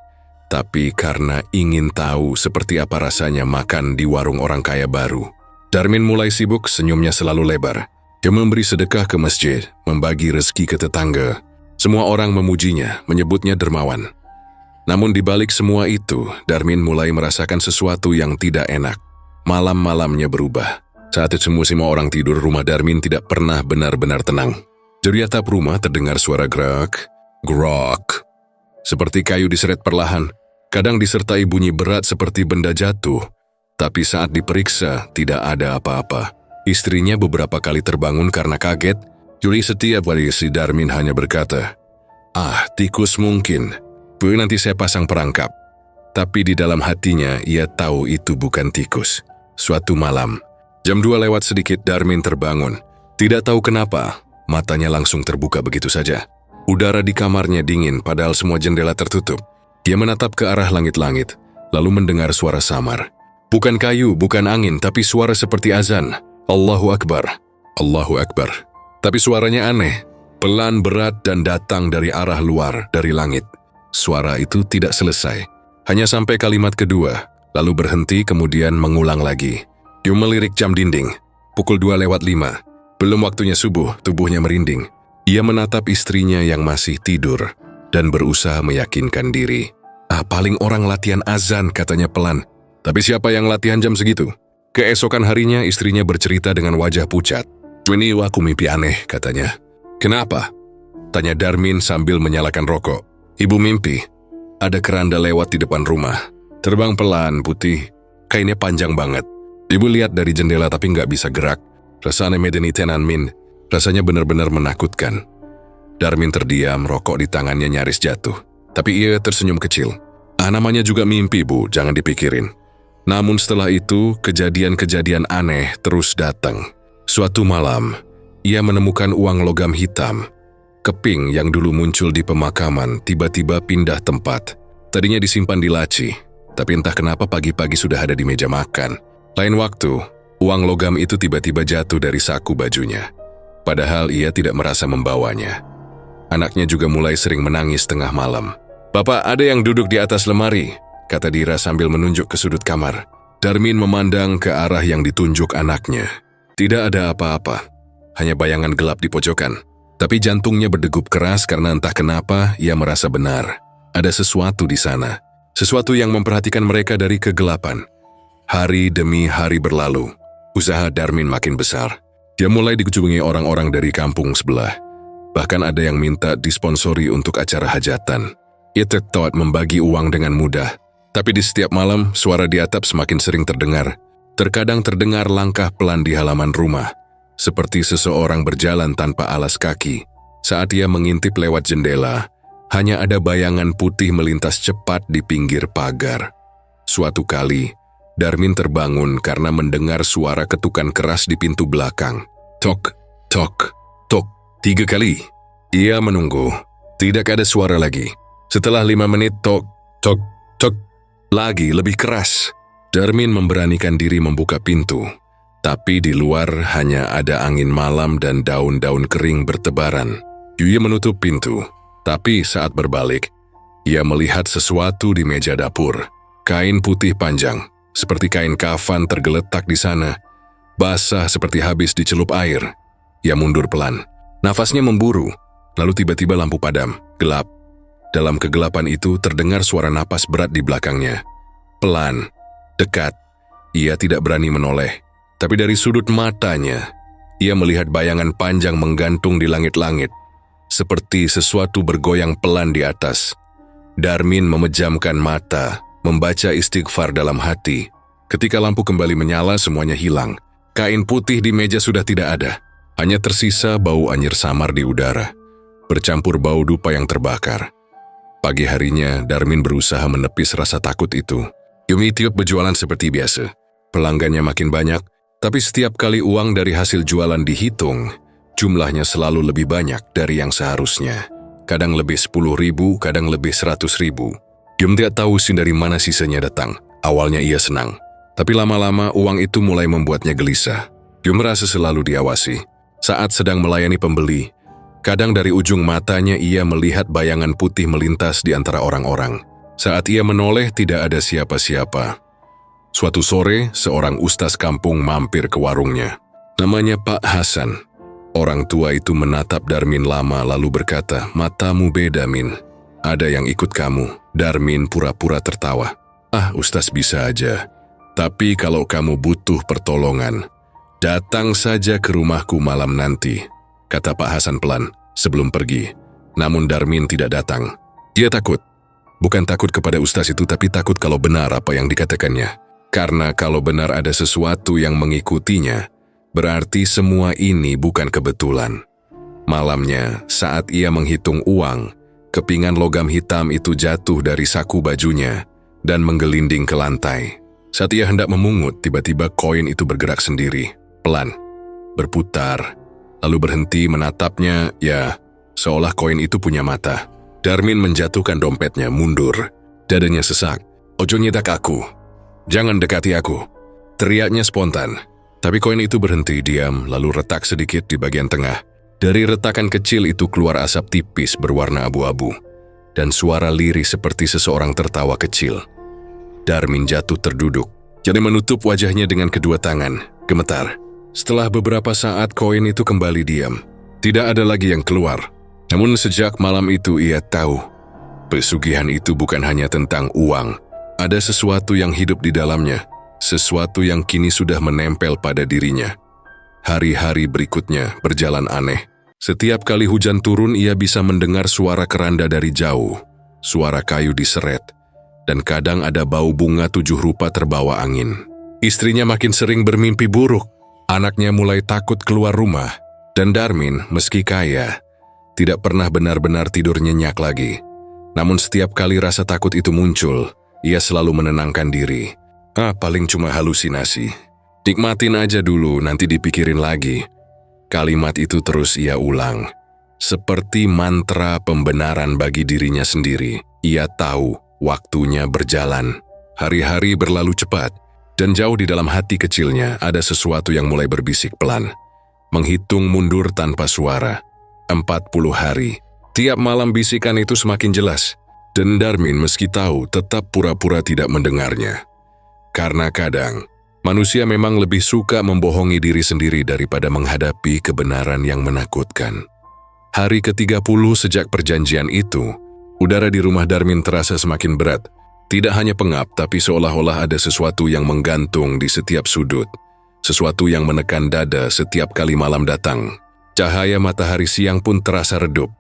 tapi karena ingin tahu seperti apa rasanya makan di warung orang kaya baru. Darmin mulai sibuk, senyumnya selalu lebar. Dia memberi sedekah ke masjid, membagi rezeki ke tetangga. Semua orang memujinya, menyebutnya dermawan. Namun di balik semua itu, Darmin mulai merasakan sesuatu yang tidak enak. Malam-malamnya berubah. Saat itu semua orang tidur, rumah Darmin tidak pernah benar-benar tenang. Dari atap rumah terdengar suara gerak, grok. Seperti kayu diseret perlahan, kadang disertai bunyi berat seperti benda jatuh. Tapi saat diperiksa, tidak ada apa-apa. Istrinya beberapa kali terbangun karena kaget. Jadi setiap kali si Darmin hanya berkata, tikus mungkin. Nanti saya pasang perangkap. Tapi di dalam hatinya, ia tahu itu bukan tikus. Suatu malam, jam 2 lewat sedikit, Darmin terbangun. Tidak tahu kenapa, matanya langsung terbuka begitu saja. Udara di kamarnya dingin, padahal semua jendela tertutup. Dia menatap ke arah langit-langit, lalu mendengar suara samar. Bukan kayu, bukan angin, tapi suara seperti azan. Allahu Akbar, Allahu Akbar. Tapi suaranya aneh, pelan, berat, dan datang dari arah luar, dari langit. Suara itu tidak selesai, hanya sampai kalimat kedua, lalu berhenti kemudian mengulang lagi. Dia melirik jam dinding, pukul 2:05. Belum waktunya subuh, tubuhnya merinding. Ia menatap istrinya yang masih tidur, dan berusaha meyakinkan diri. Paling orang latihan azan, katanya pelan. Tapi siapa yang latihan jam segitu? Keesokan harinya istrinya bercerita dengan wajah pucat. Ini aku mimpi aneh, katanya. Kenapa? Tanya Darmin sambil menyalakan rokok. Ibu mimpi, ada keranda lewat di depan rumah. Terbang pelan, putih, kainnya panjang banget. Ibu lihat dari jendela tapi nggak bisa gerak. Rasanya medeni tenan min, rasanya benar-benar menakutkan. Darmin terdiam, rokok di tangannya nyaris jatuh. Tapi ia tersenyum kecil. Namanya juga mimpi, Bu, jangan dipikirin. Namun setelah itu, kejadian-kejadian aneh terus datang. Suatu malam, ia menemukan uang logam hitam. Keping yang dulu muncul di pemakaman tiba-tiba pindah tempat. Tadinya disimpan di laci, tapi entah kenapa pagi-pagi sudah ada di meja makan. Lain waktu, uang logam itu tiba-tiba jatuh dari saku bajunya. Padahal ia tidak merasa membawanya. Anaknya juga mulai sering menangis tengah malam. "Bapak, ada yang duduk di atas lemari," kata Dira sambil menunjuk ke sudut kamar. Darmin memandang ke arah yang ditunjuk anaknya. Tidak ada apa-apa, hanya bayangan gelap di pojokan. Tapi jantungnya berdegup keras karena entah kenapa ia merasa benar. Ada sesuatu di sana, sesuatu yang memperhatikan mereka dari kegelapan. Hari demi hari berlalu, usaha Darmin makin besar. Dia mulai dikunjungi orang-orang dari kampung sebelah. Bahkan ada yang minta disponsori untuk acara hajatan. Ia tertawa membagi uang dengan mudah. Tapi di setiap malam, suara di atap semakin sering terdengar. Terkadang terdengar langkah pelan di halaman rumah, seperti seseorang berjalan tanpa alas kaki. Saat ia mengintip lewat jendela, hanya ada bayangan putih melintas cepat di pinggir pagar. Suatu kali, Darmin terbangun karena mendengar suara ketukan keras di pintu belakang. Tok, tok, tok, 3 kali. Ia menunggu. Tidak ada suara lagi. Setelah 5 menit, tok, tok, tok, lagi lebih keras. Darmin memberanikan diri membuka pintu. Tapi di luar hanya ada angin malam dan daun-daun kering bertebaran. Ia menutup pintu. Tapi saat berbalik, ia melihat sesuatu di meja dapur. Kain putih panjang, seperti kain kafan tergeletak di sana. Basah seperti habis dicelup air. Ia mundur pelan. Nafasnya memburu. Lalu tiba-tiba lampu padam, gelap. Dalam kegelapan itu terdengar suara napas berat di belakangnya. Pelan, dekat. Ia tidak berani menoleh. Tapi dari sudut matanya, ia melihat bayangan panjang menggantung di langit-langit. seperti sesuatu bergoyang pelan di atas. Darmin memejamkan mata, membaca istighfar dalam hati. Ketika lampu kembali menyala, semuanya hilang. Kain putih di meja sudah tidak ada. Hanya tersisa bau anyir samar di udara, bercampur bau dupa yang terbakar. Pagi harinya, Darmin berusaha menepis rasa takut itu. Yumi Tiup berjualan seperti biasa. Pelanggannya makin banyak, tapi setiap kali uang dari hasil jualan dihitung, jumlahnya selalu lebih banyak dari yang seharusnya. Kadang lebih 10.000, kadang lebih 100.000. Yum tidak tahu dari mana sisanya datang. Awalnya ia senang, tapi lama-lama uang itu mulai membuatnya gelisah. Yum merasa selalu diawasi. Saat sedang melayani pembeli, kadang dari ujung matanya ia melihat bayangan putih melintas di antara orang-orang. Saat ia menoleh, tidak ada siapa-siapa. Suatu sore, seorang ustaz kampung mampir ke warungnya. Namanya Pak Hasan. Orang tua itu menatap Darmin lama lalu berkata, "Matamu beda, Min. Ada yang ikut kamu." Darmin pura-pura tertawa. "Ah, ustaz bisa aja. Tapi kalau kamu butuh pertolongan, datang saja ke rumahku malam nanti," kata Pak Hasan pelan sebelum pergi. Namun Darmin tidak datang. Dia takut. Bukan takut kepada ustaz itu, tapi takut kalau benar apa yang dikatakannya. Karena kalau benar ada sesuatu yang mengikutinya, berarti semua ini bukan kebetulan. Malamnya, saat ia menghitung uang, kepingan logam hitam itu jatuh dari saku bajunya dan menggelinding ke lantai. Saat ia hendak memungut, tiba-tiba koin itu bergerak sendiri, pelan, berputar, lalu berhenti menatapnya, ya, seolah koin itu punya mata. Darmin menjatuhkan dompetnya, mundur. Dadanya sesak. "Ojo nyedak aku. Jangan dekati aku," teriaknya spontan. Tapi koin itu berhenti diam, lalu retak sedikit di bagian tengah. Dari retakan kecil itu keluar asap tipis berwarna abu-abu, dan suara lirih seperti seseorang tertawa kecil. Darmin jatuh terduduk. Jadi menutup wajahnya dengan kedua tangan, gemetar. Setelah beberapa saat, koin itu kembali diam. Tidak ada lagi yang keluar. Namun sejak malam itu ia tahu, pesugihan itu bukan hanya tentang uang. Ada sesuatu yang hidup di dalamnya, sesuatu yang kini sudah menempel pada dirinya. Hari-hari berikutnya berjalan aneh. Setiap kali hujan turun, ia bisa mendengar suara keranda dari jauh, suara kayu diseret, dan kadang ada bau bunga 7 rupa terbawa angin. Istrinya makin sering bermimpi buruk. Anaknya mulai takut keluar rumah, dan Darmin, meski kaya, tidak pernah benar-benar tidur nyenyak lagi. Namun setiap kali rasa takut itu muncul, ia selalu menenangkan diri. Paling cuma halusinasi. Nikmatin aja dulu, nanti dipikirin lagi. Kalimat itu terus ia ulang. Seperti mantra pembenaran bagi dirinya sendiri. Ia tahu waktunya berjalan. Hari-hari berlalu cepat, dan jauh di dalam hati kecilnya ada sesuatu yang mulai berbisik pelan. Menghitung mundur tanpa suara. 40 hari. Tiap malam bisikan itu semakin jelas, dan Darmin meski tahu tetap pura-pura tidak mendengarnya. Karena kadang, manusia memang lebih suka membohongi diri sendiri daripada menghadapi kebenaran yang menakutkan. Hari ke-30 sejak perjanjian itu, udara di rumah Darmin terasa semakin berat. Tidak hanya pengap, tapi seolah-olah ada sesuatu yang menggantung di setiap sudut. Sesuatu yang menekan dada setiap kali malam datang. Cahaya matahari siang pun terasa redup,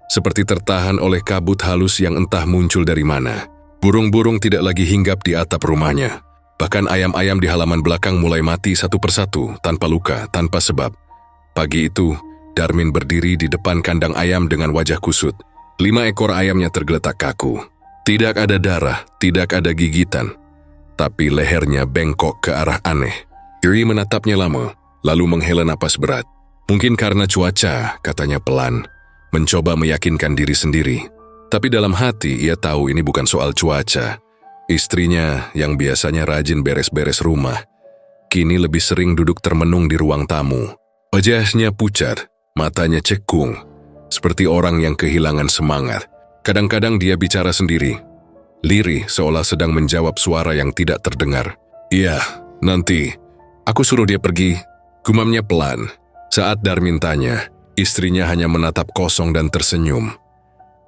seperti tertahan oleh kabut halus yang entah muncul dari mana. Burung-burung tidak lagi hinggap di atap rumahnya. Bahkan ayam-ayam di halaman belakang mulai mati satu persatu, tanpa luka, tanpa sebab. Pagi itu, Darmin berdiri di depan kandang ayam dengan wajah kusut. 5 ekor ayamnya tergeletak kaku. Tidak ada darah, tidak ada gigitan, tapi lehernya bengkok ke arah aneh. Yuri menatapnya lama, lalu menghela napas berat. Mungkin karena cuaca, katanya pelan, mencoba meyakinkan diri sendiri. Tapi dalam hati ia tahu ini bukan soal cuaca. Istrinya yang biasanya rajin beres-beres rumah, kini lebih sering duduk termenung di ruang tamu. Wajahnya pucat, matanya cekung, seperti orang yang kehilangan semangat. Kadang-kadang dia bicara sendiri, lirih seolah sedang menjawab suara yang tidak terdengar. "Iya, nanti. Aku suruh dia pergi," gumamnya pelan. Saat Darmin tanya, istrinya hanya menatap kosong dan tersenyum.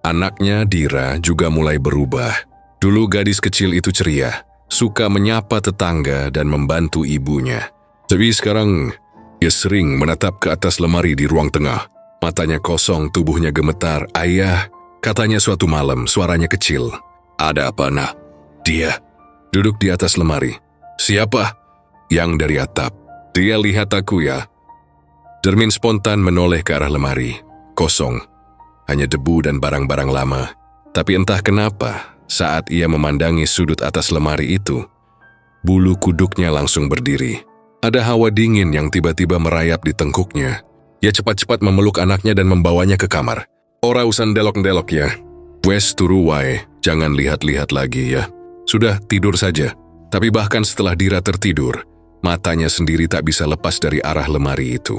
Anaknya, Dira, juga mulai berubah. Dulu gadis kecil itu ceria, suka menyapa tetangga dan membantu ibunya. Tapi sekarang, ia sering menatap ke atas lemari di ruang tengah. Matanya kosong, tubuhnya gemetar. "Ayah," katanya suatu malam, suaranya kecil. "Ada apa, nak?" "Dia." Duduk di atas lemari. "Siapa?" "Yang dari atap." "Dia lihat aku ya." Darmin spontan menoleh ke arah lemari. Kosong. Hanya debu dan barang-barang lama. Tapi entah kenapa, saat ia memandangi sudut atas lemari itu, bulu kuduknya langsung berdiri. Ada hawa dingin yang tiba-tiba merayap di tengkuknya. Ia cepat-cepat memeluk anaknya dan membawanya ke kamar. "Ora usan delok-delok ya. Wes turu wae, jangan lihat-lihat lagi ya. Sudah, tidur saja." Tapi bahkan setelah Dira tertidur, matanya sendiri tak bisa lepas dari arah lemari itu.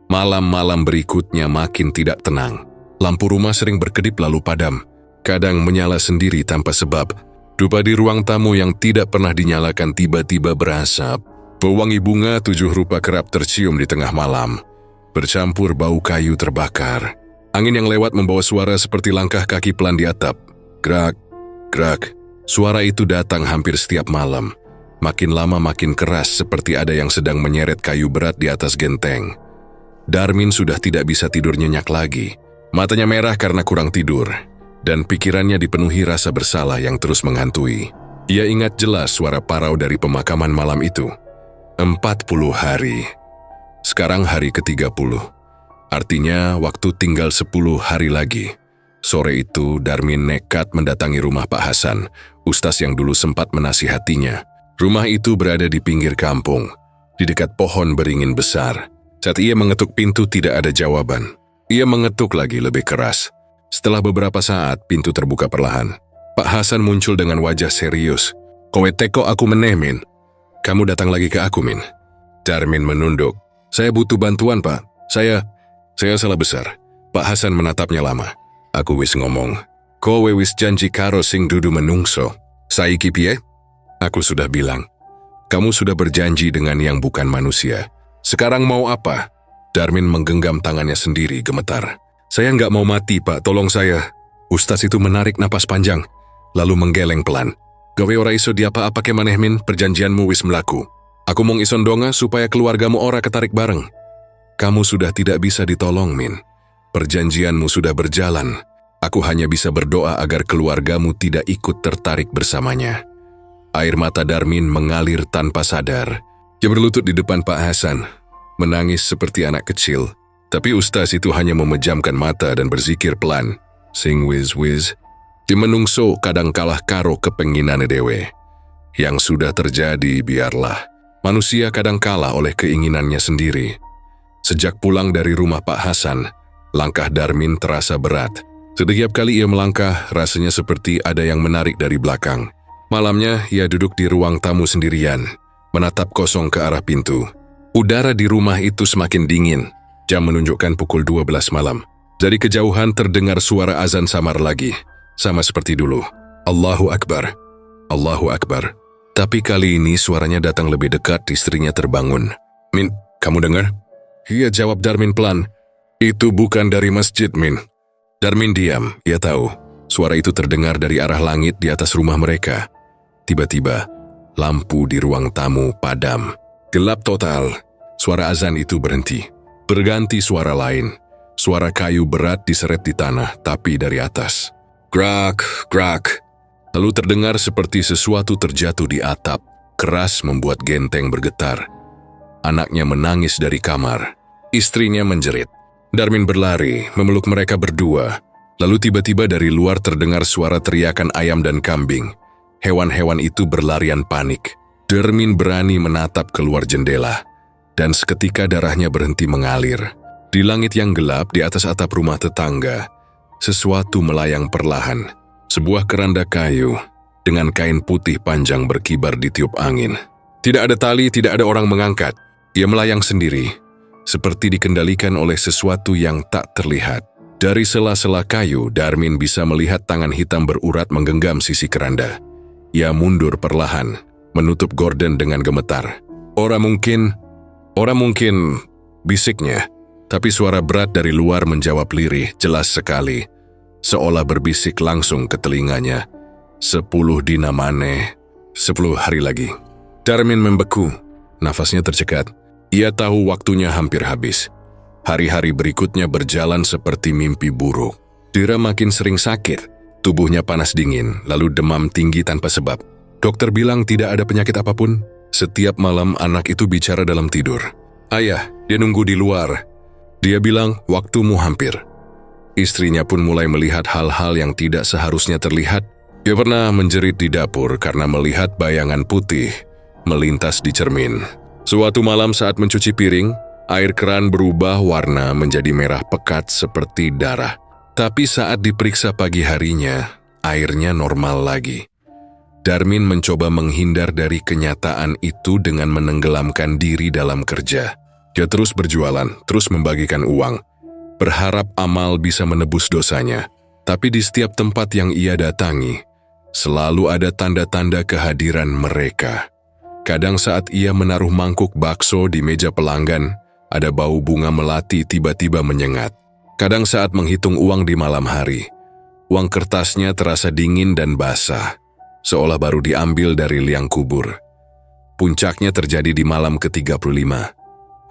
Malam-malam berikutnya makin tidak tenang. Lampu rumah sering berkedip lalu padam. Kadang menyala sendiri tanpa sebab. Dupa di ruang tamu yang tidak pernah dinyalakan tiba-tiba berasap. Pewangi bunga 7 rupa kerap tercium di tengah malam, bercampur bau kayu terbakar. Angin yang lewat membawa suara seperti langkah kaki pelan di atap. Grak, grak. Suara itu datang hampir setiap malam. Makin lama makin keras seperti ada yang sedang menyeret kayu berat di atas genteng. Darmin sudah tidak bisa tidur nyenyak lagi. Matanya merah karena kurang tidur, dan pikirannya dipenuhi rasa bersalah yang terus menghantui. Ia ingat jelas suara parau dari pemakaman malam itu. 40 hari. Sekarang hari ke-30. Artinya waktu tinggal 10 hari lagi. Sore itu Darmin nekat mendatangi rumah Pak Hasan, ustaz yang dulu sempat menasihatinya. Rumah itu berada di pinggir kampung, di dekat pohon beringin besar. Saat ia mengetuk pintu tidak ada jawaban. Ia mengetuk lagi lebih keras. Setelah beberapa saat, pintu terbuka perlahan. Pak Hasan muncul dengan wajah serius. "Kowe teko aku meneh, Min. Kamu datang lagi ke aku, Min." Darmin menunduk. "Saya butuh bantuan, Pak. Saya salah besar." Pak Hasan menatapnya lama. "Aku wis ngomong. Kowe wis janji karo sing dudu menungso. Saiki piye?" "Aku sudah bilang. Kamu sudah berjanji dengan yang bukan manusia. Sekarang mau apa?" Darmin menggenggam tangannya sendiri, gemetar. "Saya nggak mau mati, Pak. Tolong saya." Ustaz itu menarik napas panjang, lalu menggeleng pelan. "Gawe ora iso diapa-apa ke maneh, Min. Perjanjianmu wis mlaku. Aku mung ison donga supaya keluargamu ora ketarik bareng. Kamu sudah tidak bisa ditolong, Min. Perjanjianmu sudah berjalan. Aku hanya bisa berdoa agar keluargamu tidak ikut tertarik bersamanya." Air mata Darmin mengalir tanpa sadar. Dia berlutut di depan Pak Hasan, menangis seperti anak kecil. Tapi ustaz itu hanya memejamkan mata dan berzikir pelan. Sing wiz-wiz. Di menungso kadang kalah karo kepenginane dewe. Yang sudah terjadi biarlah. Manusia kadang kalah oleh keinginannya sendiri. Sejak pulang dari rumah Pak Hasan, langkah Darmin terasa berat. Setiap kali ia melangkah, rasanya seperti ada yang menarik dari belakang. Malamnya, ia duduk di ruang tamu sendirian, menatap kosong ke arah pintu. Udara di rumah itu semakin dingin. Jam menunjukkan pukul 12 malam. Dari kejauhan terdengar suara azan samar lagi, sama seperti dulu. Allahu Akbar. Allahu Akbar. Tapi kali ini suaranya datang lebih dekat. Istrinya terbangun. "Min, kamu dengar?" "Iya," jawab Darmin pelan. "Itu bukan dari masjid, Min." Darmin diam. Ia tahu suara itu terdengar dari arah langit di atas rumah mereka. Tiba-tiba, lampu di ruang tamu padam. Gelap total. Suara azan itu berhenti. Berganti suara lain. Suara kayu berat diseret di tanah, tapi dari atas. Grak, grak. Lalu terdengar seperti sesuatu terjatuh di atap. Keras membuat genteng bergetar. Anaknya menangis dari kamar. Istrinya menjerit. Darmin berlari, memeluk mereka berdua. Lalu tiba-tiba dari luar terdengar suara teriakan ayam dan kambing. Hewan-hewan itu berlarian panik. Darmin berani menatap keluar jendela. Dan seketika darahnya berhenti mengalir. Di langit yang gelap di atas atap rumah tetangga, sesuatu melayang perlahan. Sebuah keranda kayu dengan kain putih panjang berkibar ditiup angin. Tidak ada tali, tidak ada orang mengangkat. Ia melayang sendiri, seperti dikendalikan oleh sesuatu yang tak terlihat. Dari sela-sela kayu, Darmin bisa melihat tangan hitam berurat menggenggam sisi keranda. Ia mundur perlahan, menutup gorden dengan gemetar. Ora mungkin, bisiknya. Tapi suara berat dari luar menjawab lirih, jelas sekali. Seolah berbisik langsung ke telinganya. 10 dina maneh, 10 hari lagi. Darmin membeku, nafasnya tercekat. Ia tahu waktunya hampir habis. Hari-hari berikutnya berjalan seperti mimpi buruk. Dira makin sering sakit, tubuhnya panas dingin, lalu demam tinggi tanpa sebab. Dokter bilang tidak ada penyakit apapun. Setiap malam anak itu bicara dalam tidur. "Ayah, dia nunggu di luar." Dia bilang, "Waktumu hampir." Istrinya pun mulai melihat hal-hal yang tidak seharusnya terlihat. Dia pernah menjerit di dapur karena melihat bayangan putih melintas di cermin. Suatu malam saat mencuci piring, air keran berubah warna menjadi merah pekat seperti darah. Tapi saat diperiksa pagi harinya, airnya normal lagi. Darmin mencoba menghindar dari kenyataan itu dengan menenggelamkan diri dalam kerja. Dia terus berjualan, terus membagikan uang, berharap amal bisa menebus dosanya. Tapi di setiap tempat yang ia datangi, selalu ada tanda-tanda kehadiran mereka. Kadang saat ia menaruh mangkuk bakso di meja pelanggan, ada bau bunga melati tiba-tiba menyengat. Kadang saat menghitung uang di malam hari, uang kertasnya terasa dingin dan basah, seolah baru diambil dari liang kubur. Puncaknya terjadi di malam ke-35.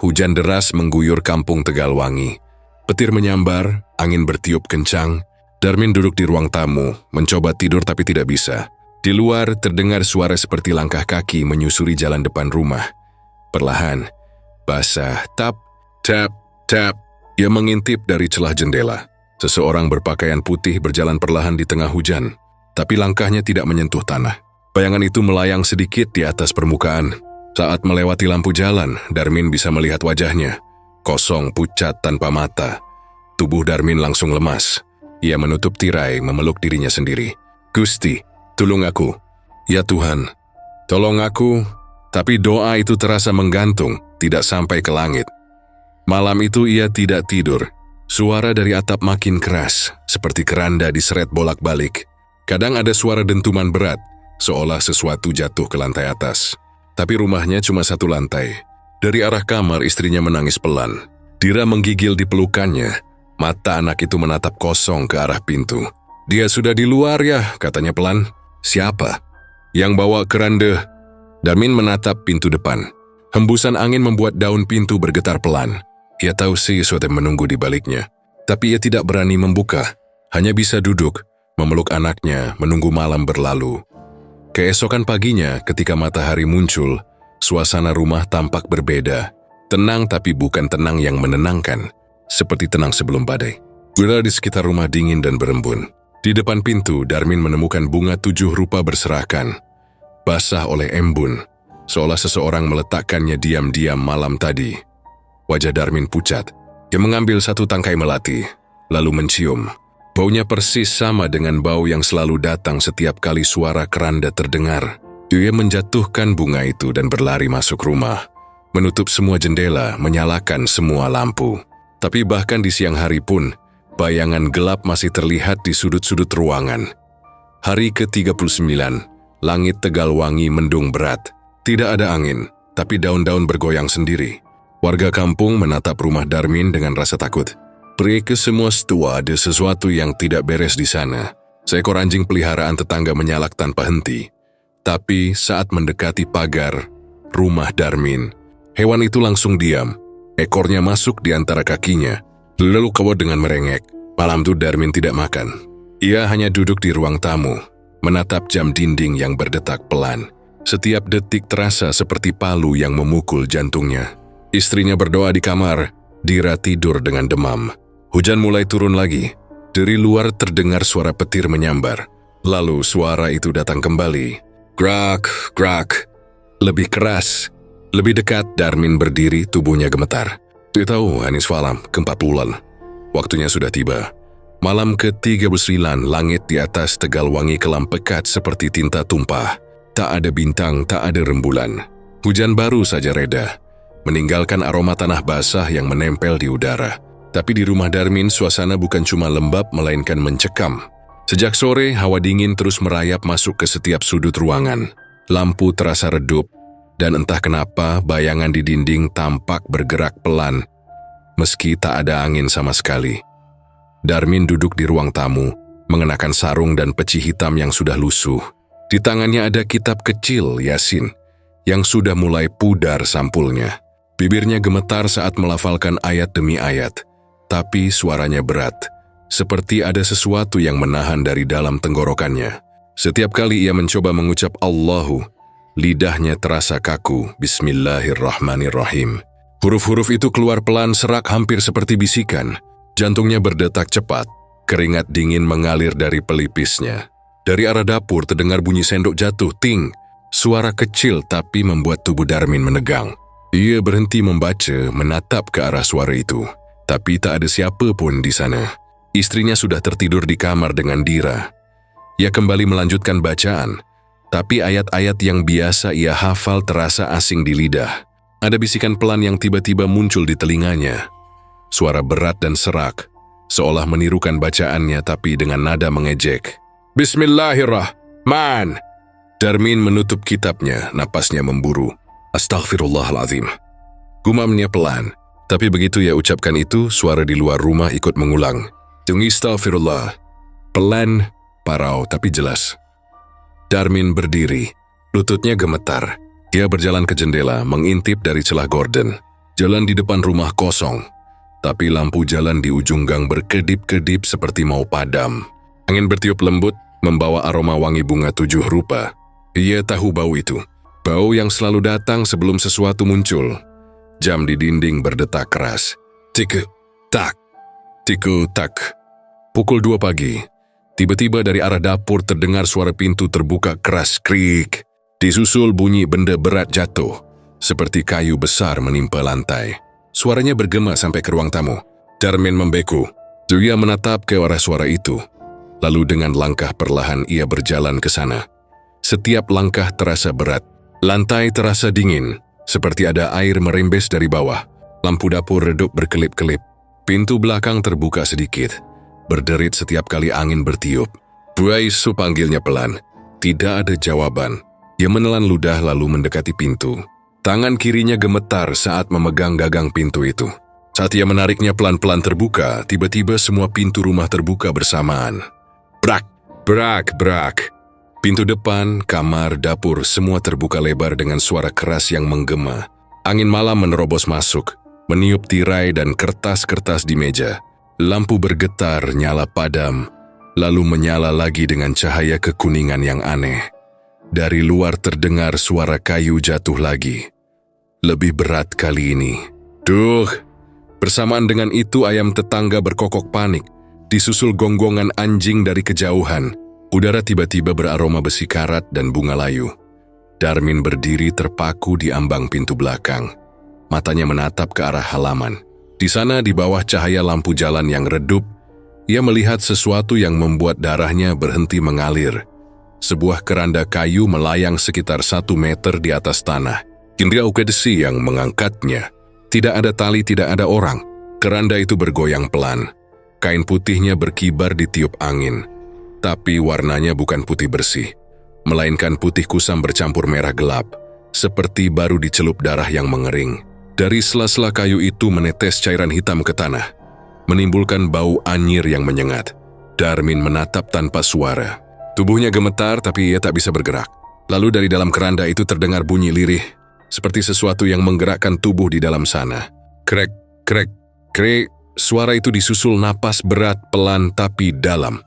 Hujan deras mengguyur kampung Tegalwangi. Petir menyambar, angin bertiup kencang. Darmin duduk di ruang tamu, mencoba tidur tapi tidak bisa. Di luar terdengar suara seperti langkah kaki menyusuri jalan depan rumah. Perlahan, basah, tap, tap, tap. Ia mengintip dari celah jendela. Seseorang berpakaian putih berjalan perlahan di tengah hujan, tapi langkahnya tidak menyentuh tanah. Bayangan itu melayang sedikit di atas permukaan. Saat melewati lampu jalan, Darmin bisa melihat wajahnya. Kosong, pucat, tanpa mata. Tubuh Darmin langsung lemas. Ia menutup tirai, memeluk dirinya sendiri. "Gusti, tolong aku." "Ya Tuhan, tolong aku." Tapi doa itu terasa menggantung, tidak sampai ke langit. Malam itu ia tidak tidur. Suara dari atap makin keras, seperti keranda diseret bolak-balik. Kadang ada suara dentuman berat, seolah sesuatu jatuh ke lantai atas. Tapi rumahnya cuma satu lantai. Dari arah kamar istrinya menangis pelan. Dira menggigil di pelukannya. Mata anak itu menatap kosong ke arah pintu. "Dia sudah di luar ya," katanya pelan. "Siapa?" "Yang bawa keranda." Darmin menatap pintu depan. Hembusan angin membuat daun pintu bergetar pelan. Ia tahu sesuatu menunggu di baliknya. Tapi ia tidak berani membuka. Hanya bisa duduk, memeluk anaknya, menunggu malam berlalu. Keesokan paginya, ketika matahari muncul, suasana rumah tampak berbeda. Tenang tapi bukan tenang yang menenangkan. Seperti tenang sebelum badai. Udara di sekitar rumah dingin dan berembun. Di depan pintu, Darmin menemukan bunga 7 rupa berserakan. Basah oleh embun, seolah seseorang meletakkannya diam-diam malam tadi. Wajah Darmin pucat. Dia mengambil satu tangkai melati, lalu mencium. Baunya persis sama dengan bau yang selalu datang setiap kali suara keranda terdengar. Dia menjatuhkan bunga itu dan berlari masuk rumah. Menutup semua jendela, menyalakan semua lampu. Tapi bahkan di siang hari pun, bayangan gelap masih terlihat di sudut-sudut ruangan. Hari ke-39, langit Tegalwangi mendung berat. Tidak ada angin, tapi daun-daun bergoyang sendiri. Warga kampung menatap rumah Darmin dengan rasa takut. Mereka semua setua ada sesuatu yang tidak beres di sana. Seekor anjing peliharaan tetangga menyalak tanpa henti. Tapi saat mendekati pagar rumah Darmin, hewan itu langsung diam. Ekornya masuk di antara kakinya, lalu keluar dengan merengek. Malam itu Darmin tidak makan. Ia hanya duduk di ruang tamu, menatap jam dinding yang berdetak pelan. Setiap detik terasa seperti palu yang memukul jantungnya. Istrinya berdoa di kamar, Dira tidur dengan demam. Hujan mulai turun lagi. Dari luar terdengar suara petir menyambar. Lalu suara itu datang kembali. Grak, grak. Lebih keras. Lebih dekat, Darmin berdiri, tubuhnya gemetar. Dia tahu Anis Falam, ke-40. Waktunya sudah tiba. Malam ke-39, langit di atas Tegalwangi kelam pekat seperti tinta tumpah. Tak ada bintang, tak ada rembulan. Hujan baru saja reda, meninggalkan aroma tanah basah yang menempel di udara. Tapi di rumah Darmin, suasana bukan cuma lembab, melainkan mencekam. Sejak sore, hawa dingin terus merayap masuk ke setiap sudut ruangan. Lampu terasa redup, dan entah kenapa bayangan di dinding tampak bergerak pelan, meski tak ada angin sama sekali. Darmin duduk di ruang tamu, mengenakan sarung dan peci hitam yang sudah lusuh. Di tangannya ada kitab kecil, Yasin, yang sudah mulai pudar sampulnya. Bibirnya gemetar saat melafalkan ayat demi ayat, tapi suaranya berat, seperti ada sesuatu yang menahan dari dalam tenggorokannya. Setiap kali ia mencoba mengucap Allahu, lidahnya terasa kaku. Bismillahirrahmanirrahim. Huruf-huruf itu keluar pelan serak hampir seperti bisikan. Jantungnya berdetak cepat, keringat dingin mengalir dari pelipisnya. Dari arah dapur terdengar bunyi sendok jatuh, ting. Suara kecil tapi membuat tubuh Darmin menegang. Ia berhenti membaca, menatap ke arah suara itu. Tapi tak ada siapa pun di sana. Istrinya sudah tertidur di kamar dengan Dira. Ia kembali melanjutkan bacaan, tapi ayat-ayat yang biasa ia hafal terasa asing di lidah. Ada bisikan pelan yang tiba-tiba muncul di telinganya. Suara berat dan serak, seolah menirukan bacaannya tapi dengan nada mengejek. Bismillahirrahman. Darmin menutup kitabnya, napasnya memburu. Astaghfirullahaladzim. Gumamnya pelan, tapi begitu ia ucapkan itu, suara di luar rumah ikut mengulang. Astagfirullah. Pelan, parau tapi jelas. Darmin berdiri, lututnya gemetar. Ia berjalan ke jendela, mengintip dari celah gorden. Jalan di depan rumah kosong, tapi lampu jalan di ujung gang berkedip-kedip seperti mau padam. Angin bertiup lembut, membawa aroma wangi bunga 7 rupa. Ia tahu bau itu. Bau yang selalu datang sebelum sesuatu muncul. Jam di dinding berdetak keras. Tik-tak, tik-tak. Pukul 2 pagi. Tiba-tiba dari arah dapur terdengar suara pintu terbuka keras krik. Disusul bunyi benda berat jatuh, seperti kayu besar menimpa lantai. Suaranya bergema sampai ke ruang tamu. Darmin membeku. Dia menatap ke arah suara itu. Lalu dengan langkah perlahan ia berjalan ke sana. Setiap langkah terasa berat. Lantai terasa dingin, seperti ada air merembes dari bawah. Lampu dapur redup berkelip-kelip. Pintu belakang terbuka sedikit. Berderit setiap kali angin bertiup. Buaisu panggilnya pelan. Tidak ada jawaban. Ia menelan ludah lalu mendekati pintu. Tangan kirinya gemetar saat memegang gagang pintu itu. Saat ia menariknya pelan-pelan terbuka, tiba-tiba semua pintu rumah terbuka bersamaan. Brak, brak, brak. Pintu depan, kamar, dapur, semua terbuka lebar dengan suara keras yang menggema. Angin malam menerobos masuk, meniup tirai dan kertas-kertas di meja. Lampu bergetar, nyala padam, lalu menyala lagi dengan cahaya kekuningan yang aneh. Dari luar terdengar suara kayu jatuh lagi. Lebih berat kali ini. Duh! Bersamaan dengan itu ayam tetangga berkokok panik, disusul gonggongan anjing dari kejauhan. Udara tiba-tiba beraroma besi karat dan bunga layu. Darmin berdiri terpaku di ambang pintu belakang. Matanya menatap ke arah halaman. Di sana di bawah cahaya lampu jalan yang redup, ia melihat sesuatu yang membuat darahnya berhenti mengalir. Sebuah keranda kayu melayang sekitar 1 meter di atas tanah. Indra Ukedesi yang mengangkatnya. Tidak ada tali, tidak ada orang. Keranda itu bergoyang pelan. Kain putihnya berkibar ditiup angin. Tapi warnanya bukan putih bersih, melainkan putih kusam bercampur merah gelap, seperti baru dicelup darah yang mengering. Dari sela-sela kayu itu menetes cairan hitam ke tanah, menimbulkan bau anyir yang menyengat. Darmin menatap tanpa suara. Tubuhnya gemetar tapi ia tak bisa bergerak. Lalu dari dalam keranda itu terdengar bunyi lirih, seperti sesuatu yang menggerakkan tubuh di dalam sana. Krek, krek, krek. Suara itu disusul napas berat, pelan tapi dalam.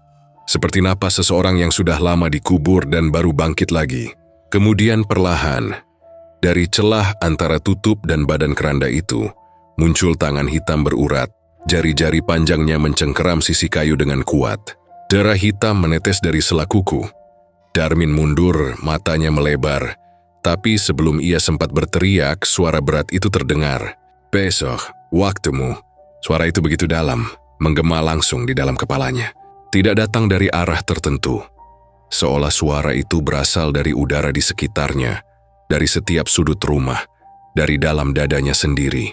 Seperti napas seseorang yang sudah lama dikubur dan baru bangkit lagi. Kemudian perlahan, dari celah antara tutup dan badan keranda itu, muncul tangan hitam berurat. Jari-jari panjangnya mencengkeram sisi kayu dengan kuat. Darah hitam menetes dari sela kuku. Darmin mundur, matanya melebar. Tapi sebelum ia sempat berteriak, suara berat itu terdengar. Besok, waktumu. Suara itu begitu dalam, menggema langsung di dalam kepalanya. Tidak datang dari arah tertentu. Seolah suara itu berasal dari udara di sekitarnya, dari setiap sudut rumah, dari dalam dadanya sendiri.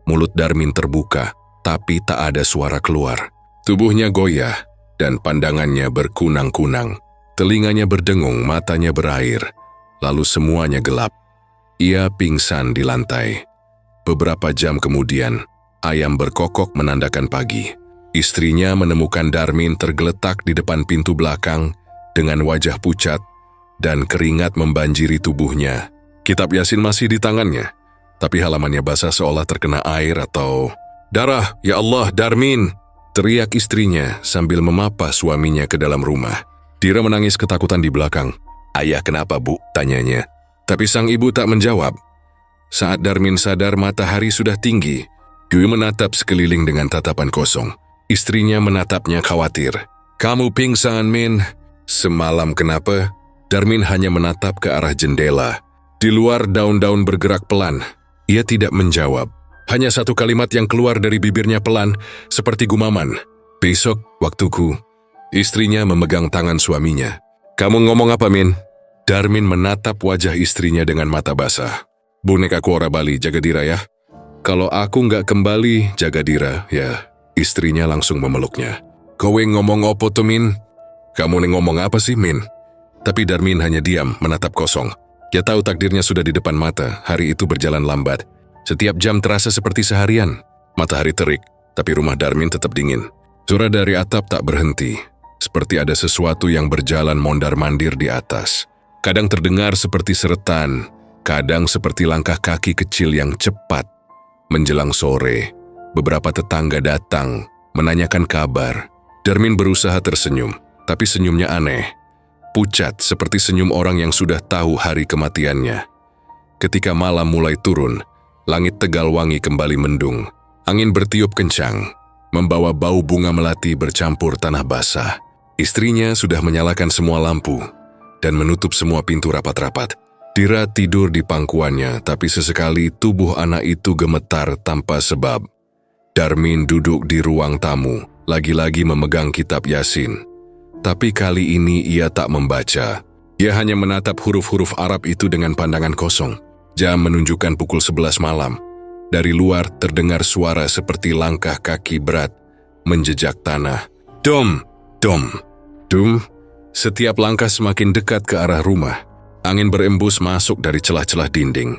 Mulut Darmin terbuka, tapi tak ada suara keluar. Tubuhnya goyah, dan pandangannya berkunang-kunang. Telinganya berdengung, matanya berair, lalu semuanya gelap. Ia pingsan di lantai. Beberapa jam kemudian, ayam berkokok menandakan pagi. Istrinya menemukan Darmin tergeletak di depan pintu belakang dengan wajah pucat dan keringat membanjiri tubuhnya. Kitab Yasin masih di tangannya. tapi halamannya basah seolah terkena air atau... "Darah, ya Allah, Darmin!" teriak istrinya sambil memapah suaminya ke dalam rumah. Dira menangis ketakutan di belakang. "Ayah, kenapa, Bu?" tanyanya. Tapi sang ibu tak menjawab. Saat Darmin sadar, matahari sudah tinggi. Gue menatap sekeliling dengan tatapan kosong. Istrinya menatapnya khawatir. "Kamu pingsan, Min." "Semalam kenapa?" Darmin hanya menatap ke arah jendela. Di luar daun-daun bergerak pelan. Ia tidak menjawab. Hanya satu kalimat yang keluar dari bibirnya pelan, seperti gumaman. "Besok, waktuku." Istrinya memegang tangan suaminya. "Kamu ngomong apa, Min?" Darmin menatap wajah istrinya dengan mata basah. "Bonekaku ora bali, jaga dira ya." "Kalau aku nggak kembali, jaga dira ya." Istrinya langsung memeluknya. "Kowe ngomong opo tuh, Min?" "Kamu nih ngomong apa sih, Min?" Tapi Darmin hanya diam, menatap kosong. Dia tahu takdirnya sudah di depan mata, hari itu berjalan lambat. Setiap jam terasa seperti seharian. Matahari terik, tapi rumah Darmin tetap dingin. Suara dari atap tak berhenti, seperti ada sesuatu yang berjalan mondar-mandir di atas. Kadang terdengar seperti seretan, kadang seperti langkah kaki kecil yang cepat. Menjelang sore, beberapa tetangga datang, menanyakan kabar. Darmin berusaha tersenyum, tapi senyumnya aneh. Pucat seperti senyum orang yang sudah tahu hari kematiannya. Ketika malam mulai turun, langit Tegalwangi kembali mendung. Angin bertiup kencang, membawa bau bunga melati bercampur tanah basah. Istrinya sudah menyalakan semua lampu dan menutup semua pintu rapat-rapat. Dira tidur di pangkuannya, tapi sesekali tubuh anak itu gemetar tanpa sebab. Darmin duduk di ruang tamu, lagi-lagi memegang kitab Yasin. Tapi kali ini ia tak membaca. Ia hanya menatap huruf-huruf Arab itu dengan pandangan kosong. Jam menunjukkan pukul 11 malam. Dari luar terdengar suara seperti langkah kaki berat menjejak tanah. Dum, dum, dum. Setiap langkah semakin dekat ke arah rumah. Angin berembus masuk dari celah-celah dinding,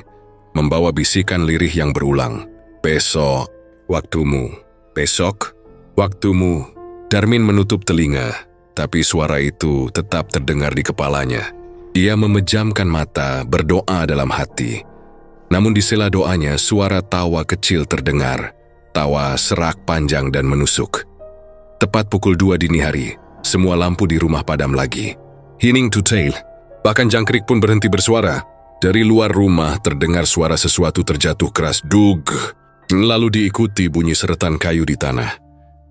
membawa bisikan lirih yang berulang. "Besok, waktumu. Besok, waktumu." Darmin menutup telinga, tapi suara itu tetap terdengar di kepalanya. Ia memejamkan mata, berdoa dalam hati. Namun di sela doanya, suara tawa kecil terdengar. Tawa serak panjang dan menusuk. Tepat pukul 2 dini hari, semua lampu di rumah padam lagi. Heaning to tail. Bahkan jangkrik pun berhenti bersuara. Dari luar rumah terdengar suara sesuatu terjatuh keras. Dug. Lalu diikuti bunyi seretan kayu di tanah.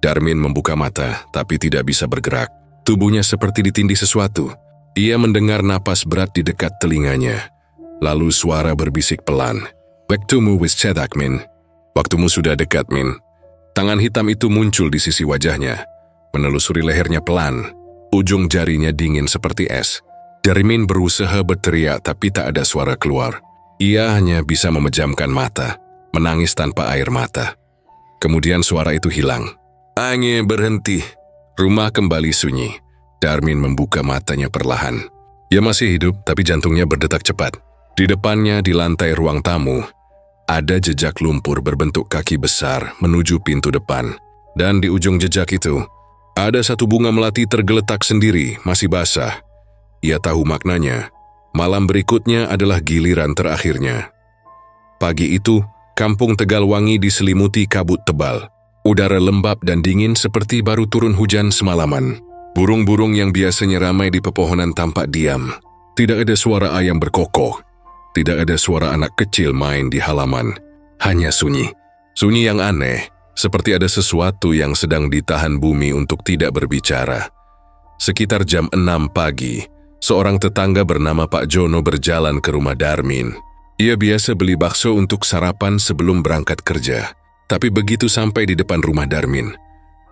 Darmin membuka mata, tapi tidak bisa bergerak. Tubuhnya seperti ditindih sesuatu. Ia mendengar napas berat di dekat telinganya. Lalu suara berbisik pelan. "Waktumu wis cedak, Min." "Waktumu sudah dekat, Min." Tangan hitam itu muncul di sisi wajahnya, menelusuri lehernya pelan. Ujung jarinya dingin seperti es. Darmin berusaha berteriak, tapi tak ada suara keluar. Ia hanya bisa memejamkan mata, menangis tanpa air mata. Kemudian suara itu hilang. Angin berhenti. Rumah kembali sunyi. Darmin membuka matanya perlahan. Ia masih hidup, tapi jantungnya berdetak cepat. Di depannya, di lantai ruang tamu, ada jejak lumpur berbentuk kaki besar menuju pintu depan. Dan di ujung jejak itu, ada satu bunga melati tergeletak sendiri, masih basah. Ia tahu maknanya. Malam berikutnya adalah giliran terakhirnya. Pagi itu, kampung Tegalwangi diselimuti kabut tebal. Udara lembab dan dingin seperti baru turun hujan semalaman. Burung-burung yang biasanya ramai di pepohonan tampak diam. Tidak ada suara ayam berkokok. Tidak ada suara anak kecil main di halaman. Hanya sunyi. Sunyi yang aneh, seperti ada sesuatu yang sedang ditahan bumi untuk tidak berbicara. Sekitar jam 6 pagi, seorang tetangga bernama Pak Jono berjalan ke rumah Darmin. Ia biasa beli bakso untuk sarapan sebelum berangkat kerja. Tapi begitu sampai di depan rumah Darmin,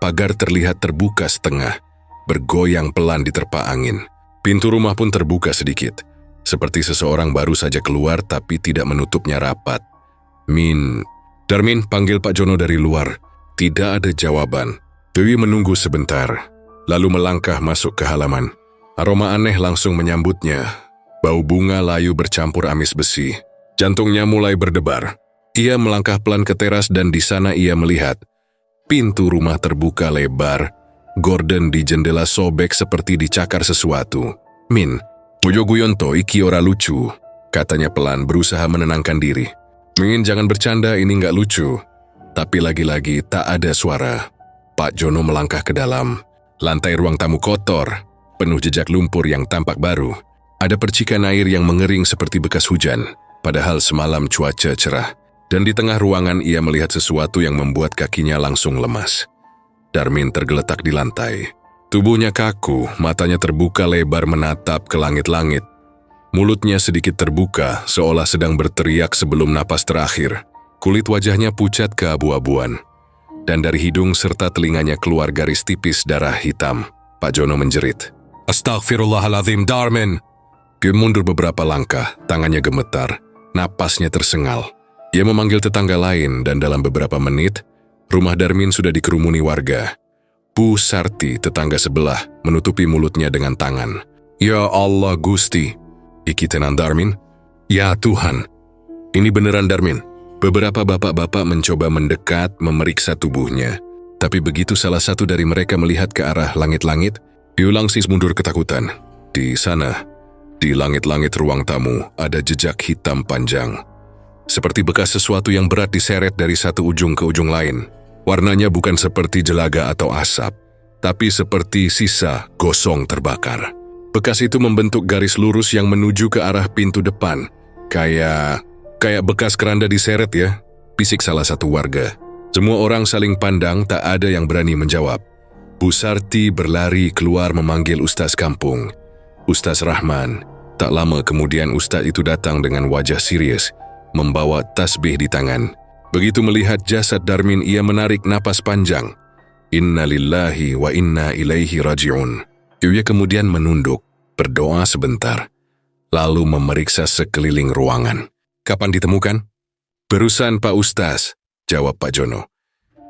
pagar terlihat terbuka setengah, bergoyang pelan diterpa angin. Pintu rumah pun terbuka sedikit, seperti seseorang baru saja keluar tapi tidak menutupnya rapat. "Min." Darmin panggil Pak Jono dari luar. Tidak ada jawaban. Dewi menunggu sebentar, lalu melangkah masuk ke halaman. Aroma aneh langsung menyambutnya. Bau bunga layu bercampur amis besi. Jantungnya mulai berdebar. Ia melangkah pelan ke teras dan di sana ia melihat pintu rumah terbuka lebar. Gordon di jendela sobek seperti dicakar sesuatu. "Min, Mojo guyon to iki ora lucu," katanya pelan berusaha menenangkan diri. Min, jangan bercanda, ini nggak lucu. Tapi lagi-lagi tak ada suara. Pak Jono melangkah ke dalam. Lantai ruang tamu kotor, penuh jejak lumpur yang tampak baru. Ada percikan air yang mengering seperti bekas hujan, padahal semalam cuaca cerah. Dan di tengah ruangan ia melihat sesuatu yang membuat kakinya langsung lemas. Darmin tergeletak di lantai. Tubuhnya kaku, matanya terbuka lebar menatap ke langit-langit. Mulutnya sedikit terbuka, seolah sedang berteriak sebelum napas terakhir. Kulit wajahnya pucat keabu-abuan. Dan dari hidung serta telinganya keluar garis tipis darah hitam. Pak Jono menjerit. Astaghfirullahaladzim, Darmin! Dia mundur beberapa langkah, tangannya gemetar, napasnya tersengal. Ia memanggil tetangga lain dan dalam beberapa menit, rumah Darmin sudah dikerumuni warga. Bu Sarti, tetangga sebelah, menutupi mulutnya dengan tangan. Ya Allah Gusti! Iki tenan Darmin? Ya Tuhan! Ini beneran Darmin. Beberapa bapak-bapak mencoba mendekat, memeriksa tubuhnya. Tapi begitu salah satu dari mereka melihat ke arah langit-langit, dia langsung mundur ketakutan. Di sana, di langit-langit ruang tamu, ada jejak hitam panjang. Seperti bekas sesuatu yang berat diseret dari satu ujung ke ujung lain. Warnanya bukan seperti jelaga atau asap, tapi seperti sisa gosong terbakar. Bekas itu membentuk garis lurus yang menuju ke arah pintu depan. Kayak bekas keranda diseret ya, bisik salah satu warga. Semua orang saling pandang, tak ada yang berani menjawab. Bu Sarti berlari keluar memanggil Ustaz kampung. Ustaz Rahman. Tak lama kemudian Ustaz itu datang dengan wajah serius, membawa tasbih di tangan. Begitu melihat jasad Darmin, ia menarik napas panjang. Inna lillahi wa inna ilaihi raji'un. Ia kemudian menunduk, berdoa sebentar, lalu memeriksa sekeliling ruangan. Kapan ditemukan? Barusan Pak Ustaz, jawab Pak Jono.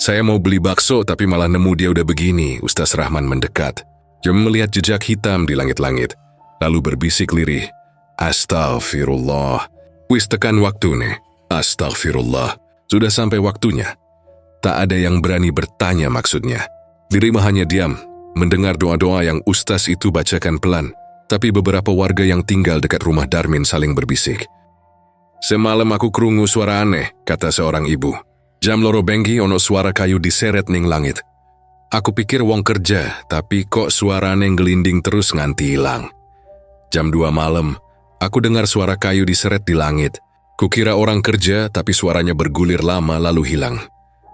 Saya mau beli bakso tapi malah nemu dia udah begini. Ustaz Rahman mendekat. Dia melihat jejak hitam di langit-langit, lalu berbisik lirih. Astaghfirullah. Wis tekan waktu nih. Astaghfirullah. Sudah sampai waktunya. Tak ada yang berani bertanya maksudnya. Dirima hanya diam, mendengar doa-doa yang Ustaz itu bacakan pelan. Tapi beberapa warga yang tinggal dekat rumah Darmin saling berbisik. Semalam aku krungu suara aneh, kata seorang ibu. Jam loro bengi ono suara kayu diseret ning langit. Aku pikir wong kerja, tapi kok suarane ngelinding terus nganti hilang. Jam 2 malam, aku dengar suara kayu diseret di langit. Kukira orang kerja, tapi suaranya bergulir lama lalu hilang.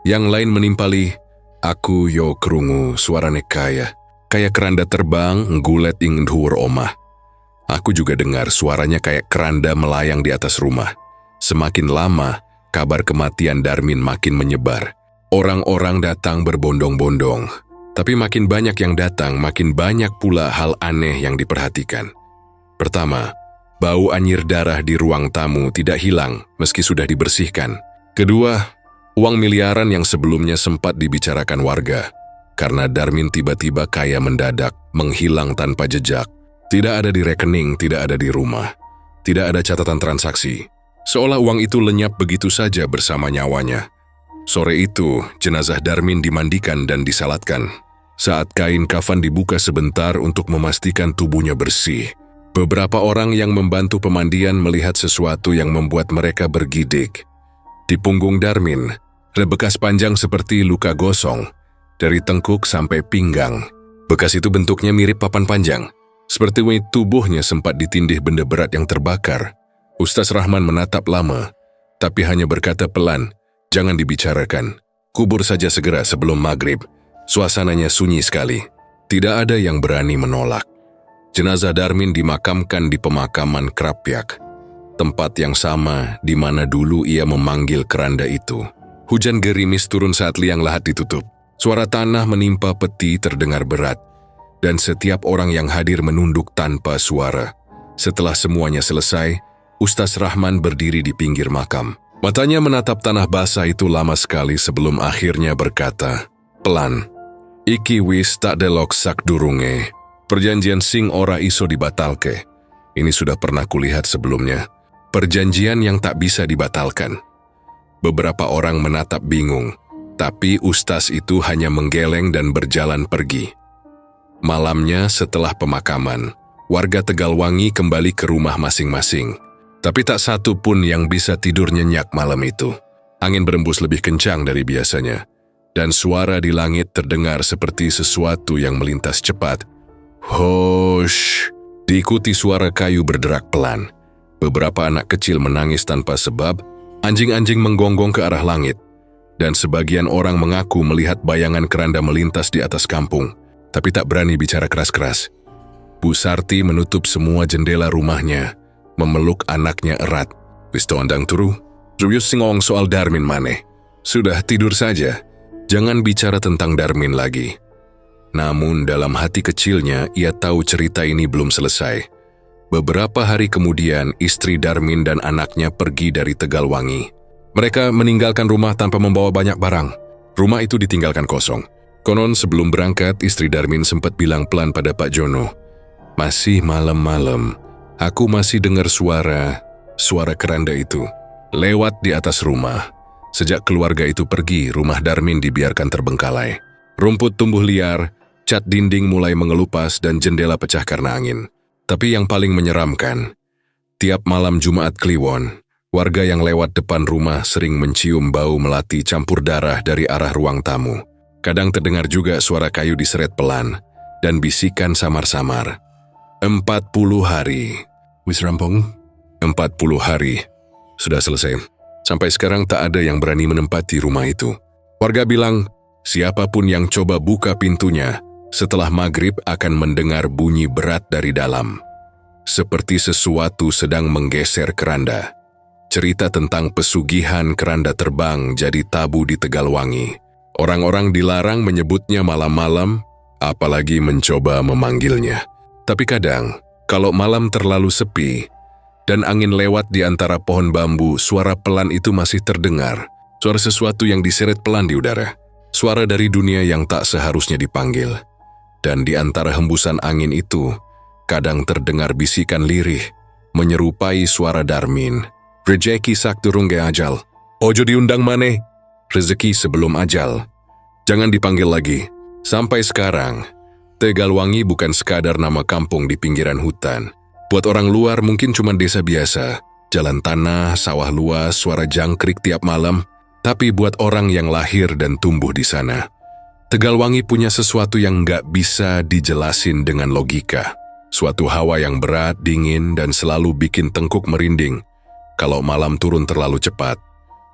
Yang lain menimpali, aku yo krungu suarane kayak keranda terbang nggulet ing dhuwur omah. Aku juga dengar suaranya kayak keranda melayang di atas rumah. Semakin lama, kabar kematian Darmin makin menyebar. Orang-orang datang berbondong-bondong. Tapi makin banyak yang datang, makin banyak pula hal aneh yang diperhatikan. Pertama, bau anyir darah di ruang tamu tidak hilang meski sudah dibersihkan. Kedua, uang miliaran yang sebelumnya sempat dibicarakan warga. Karena Darmin tiba-tiba kaya mendadak, menghilang tanpa jejak. Tidak ada di rekening, tidak ada di rumah. Tidak ada catatan transaksi. Seolah uang itu lenyap begitu saja bersama nyawanya. Sore itu, jenazah Darmin dimandikan dan disalatkan. Saat kain kafan dibuka sebentar untuk memastikan tubuhnya bersih, beberapa orang yang membantu pemandian melihat sesuatu yang membuat mereka bergidik. Di punggung Darmin, ada bekas panjang seperti luka gosong, dari tengkuk sampai pinggang. Bekas itu bentuknya mirip papan panjang. Seperti tubuhnya sempat ditindih benda berat yang terbakar. Ustaz Rahman menatap lama, tapi hanya berkata pelan, jangan dibicarakan. Kubur saja segera sebelum maghrib. Suasananya sunyi sekali. Tidak ada yang berani menolak. Jenazah Darmin dimakamkan di pemakaman Krapyak, tempat yang sama di mana dulu ia memanggil keranda itu. Hujan gerimis turun saat liang lahat ditutup. Suara tanah menimpa peti terdengar berat. Dan setiap orang yang hadir menunduk tanpa suara. Setelah semuanya selesai, Ustaz Rahman berdiri di pinggir makam. Matanya menatap tanah basah itu lama sekali sebelum akhirnya berkata, pelan, iki wis tak delok sak durunge. Perjanjian sing ora iso dibatalke. Ini sudah pernah kulihat sebelumnya. Perjanjian yang tak bisa dibatalkan. Beberapa orang menatap bingung, tapi Ustaz itu hanya menggeleng dan berjalan pergi. Malamnya setelah pemakaman, warga Tegalwangi kembali ke rumah masing-masing. Tapi tak satu pun yang bisa tidur nyenyak malam itu. Angin berembus lebih kencang dari biasanya, dan suara di langit terdengar seperti sesuatu yang melintas cepat. Hosh! Diikuti suara kayu berderak pelan. Beberapa anak kecil menangis tanpa sebab, anjing-anjing menggonggong ke arah langit, dan sebagian orang mengaku melihat bayangan keranda melintas di atas kampung, tapi tak berani bicara keras-keras. Bu Sarti menutup semua jendela rumahnya, memeluk anaknya erat. Wis tondang turu, serius singong soal Darmin maneh. Sudah tidur saja, jangan bicara tentang Darmin lagi. Namun dalam hati kecilnya ia tahu cerita ini belum selesai. Beberapa hari kemudian istri Darmin dan anaknya pergi dari Tegalwangi. Mereka meninggalkan rumah tanpa membawa banyak barang. Rumah itu ditinggalkan kosong. Konon sebelum berangkat istri Darmin sempat bilang pelan pada Pak Jono, "Masih malam-malam, aku masih dengar suara keranda itu lewat di atas rumah." Sejak keluarga itu pergi, rumah Darmin dibiarkan terbengkalai. Rumput tumbuh liar, cat dinding mulai mengelupas dan jendela pecah karena angin. Tapi yang paling menyeramkan, tiap malam Jumat Kliwon, warga yang lewat depan rumah sering mencium bau melati campur darah dari arah ruang tamu. Kadang terdengar juga suara kayu diseret pelan dan bisikan samar-samar. 40 hari. Wis rampung? 40 hari. Sudah selesai. Sampai sekarang tak ada yang berani menempati rumah itu. Warga bilang, siapapun yang coba buka pintunya, setelah maghrib akan mendengar bunyi berat dari dalam. Seperti sesuatu sedang menggeser keranda. Cerita tentang pesugihan keranda terbang jadi tabu di Tegalwangi. Orang-orang dilarang menyebutnya malam-malam, apalagi mencoba memanggilnya. Tapi kadang, kalau malam terlalu sepi, dan angin lewat di antara pohon bambu, suara pelan itu masih terdengar. Suara sesuatu yang diseret pelan di udara. Suara dari dunia yang tak seharusnya dipanggil. Dan di antara hembusan angin itu, kadang terdengar bisikan lirih, menyerupai suara Darmin. Rezeki sak durung ge ajal. Ojo diundang maneh. Rezeki sebelum ajal. Jangan dipanggil lagi. Sampai sekarang, Tegalwangi bukan sekadar nama kampung di pinggiran hutan. Buat orang luar mungkin cuma desa biasa. Jalan tanah, sawah luas, suara jangkrik tiap malam. Tapi buat orang yang lahir dan tumbuh di sana, Tegalwangi punya sesuatu yang nggak bisa dijelasin dengan logika. Suatu hawa yang berat, dingin, dan selalu bikin tengkuk merinding. Kalau malam turun terlalu cepat,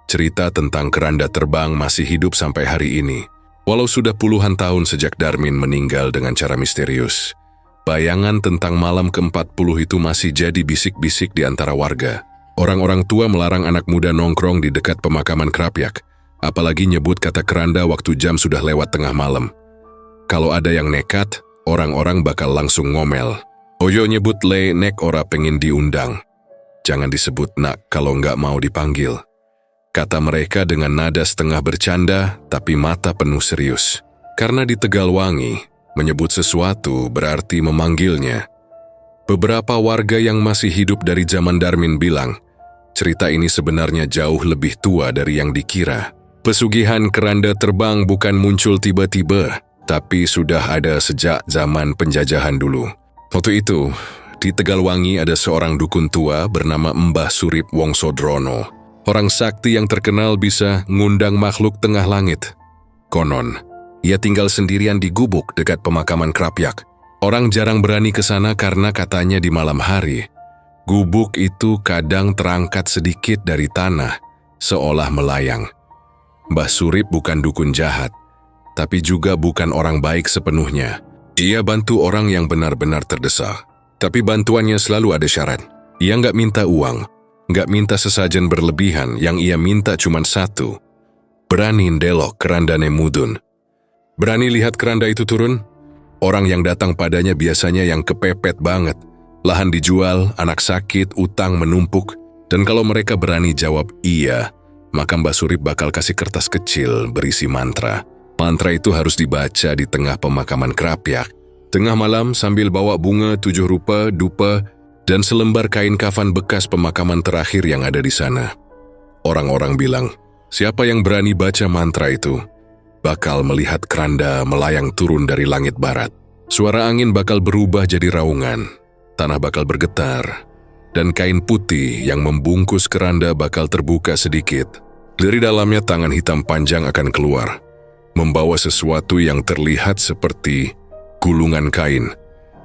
cerita tentang keranda terbang masih hidup sampai hari ini. Walau sudah puluhan tahun sejak Darmin meninggal dengan cara misterius, bayangan tentang malam ke-40 itu masih jadi bisik-bisik di antara warga. Orang-orang tua melarang anak muda nongkrong di dekat pemakaman Krapyak, apalagi nyebut kata keranda waktu jam sudah lewat tengah malam. Kalau ada yang nekat, orang-orang bakal langsung ngomel. Oyo nyebut le nek ora pengen diundang. Jangan disebut nak kalau nggak mau dipanggil. Kata mereka dengan nada setengah bercanda, tapi mata penuh serius. Karena di Tegalwangi, menyebut sesuatu berarti memanggilnya. Beberapa warga yang masih hidup dari zaman Darmin bilang, cerita ini sebenarnya jauh lebih tua dari yang dikira. Pesugihan keranda terbang bukan muncul tiba-tiba, tapi sudah ada sejak zaman penjajahan dulu. Waktu itu, di Tegalwangi ada seorang dukun tua bernama Mbah Surip Wongsodrono. Orang sakti yang terkenal bisa ngundang makhluk tengah langit. Konon, ia tinggal sendirian di gubuk dekat pemakaman Krapyak. Orang jarang berani ke sana karena katanya di malam hari, gubuk itu kadang terangkat sedikit dari tanah, seolah melayang. Mbah Surip bukan dukun jahat, tapi juga bukan orang baik sepenuhnya. Dia bantu orang yang benar-benar terdesak. Tapi bantuannya selalu ada syarat. Ia nggak minta uang, nggak minta sesajen berlebihan, yang ia minta cuma satu. Berani ndelok kerandane mudun. Berani lihat keranda itu turun? Orang yang datang padanya biasanya yang kepepet banget. Lahan dijual, anak sakit, utang menumpuk. Dan kalau mereka berani jawab iya, maka Mbak Surip bakal kasih kertas kecil berisi mantra. Mantra itu harus dibaca di tengah pemakaman Krapyak. Tengah malam sambil bawa bunga 7 rupa, dupa, dan selembar kain kafan bekas pemakaman terakhir yang ada di sana. Orang-orang bilang, siapa yang berani baca mantra itu, bakal melihat keranda melayang turun dari langit barat. Suara angin bakal berubah jadi raungan, tanah bakal bergetar, dan kain putih yang membungkus keranda bakal terbuka sedikit. Dari dalamnya tangan hitam panjang akan keluar, membawa sesuatu yang terlihat seperti gulungan kain.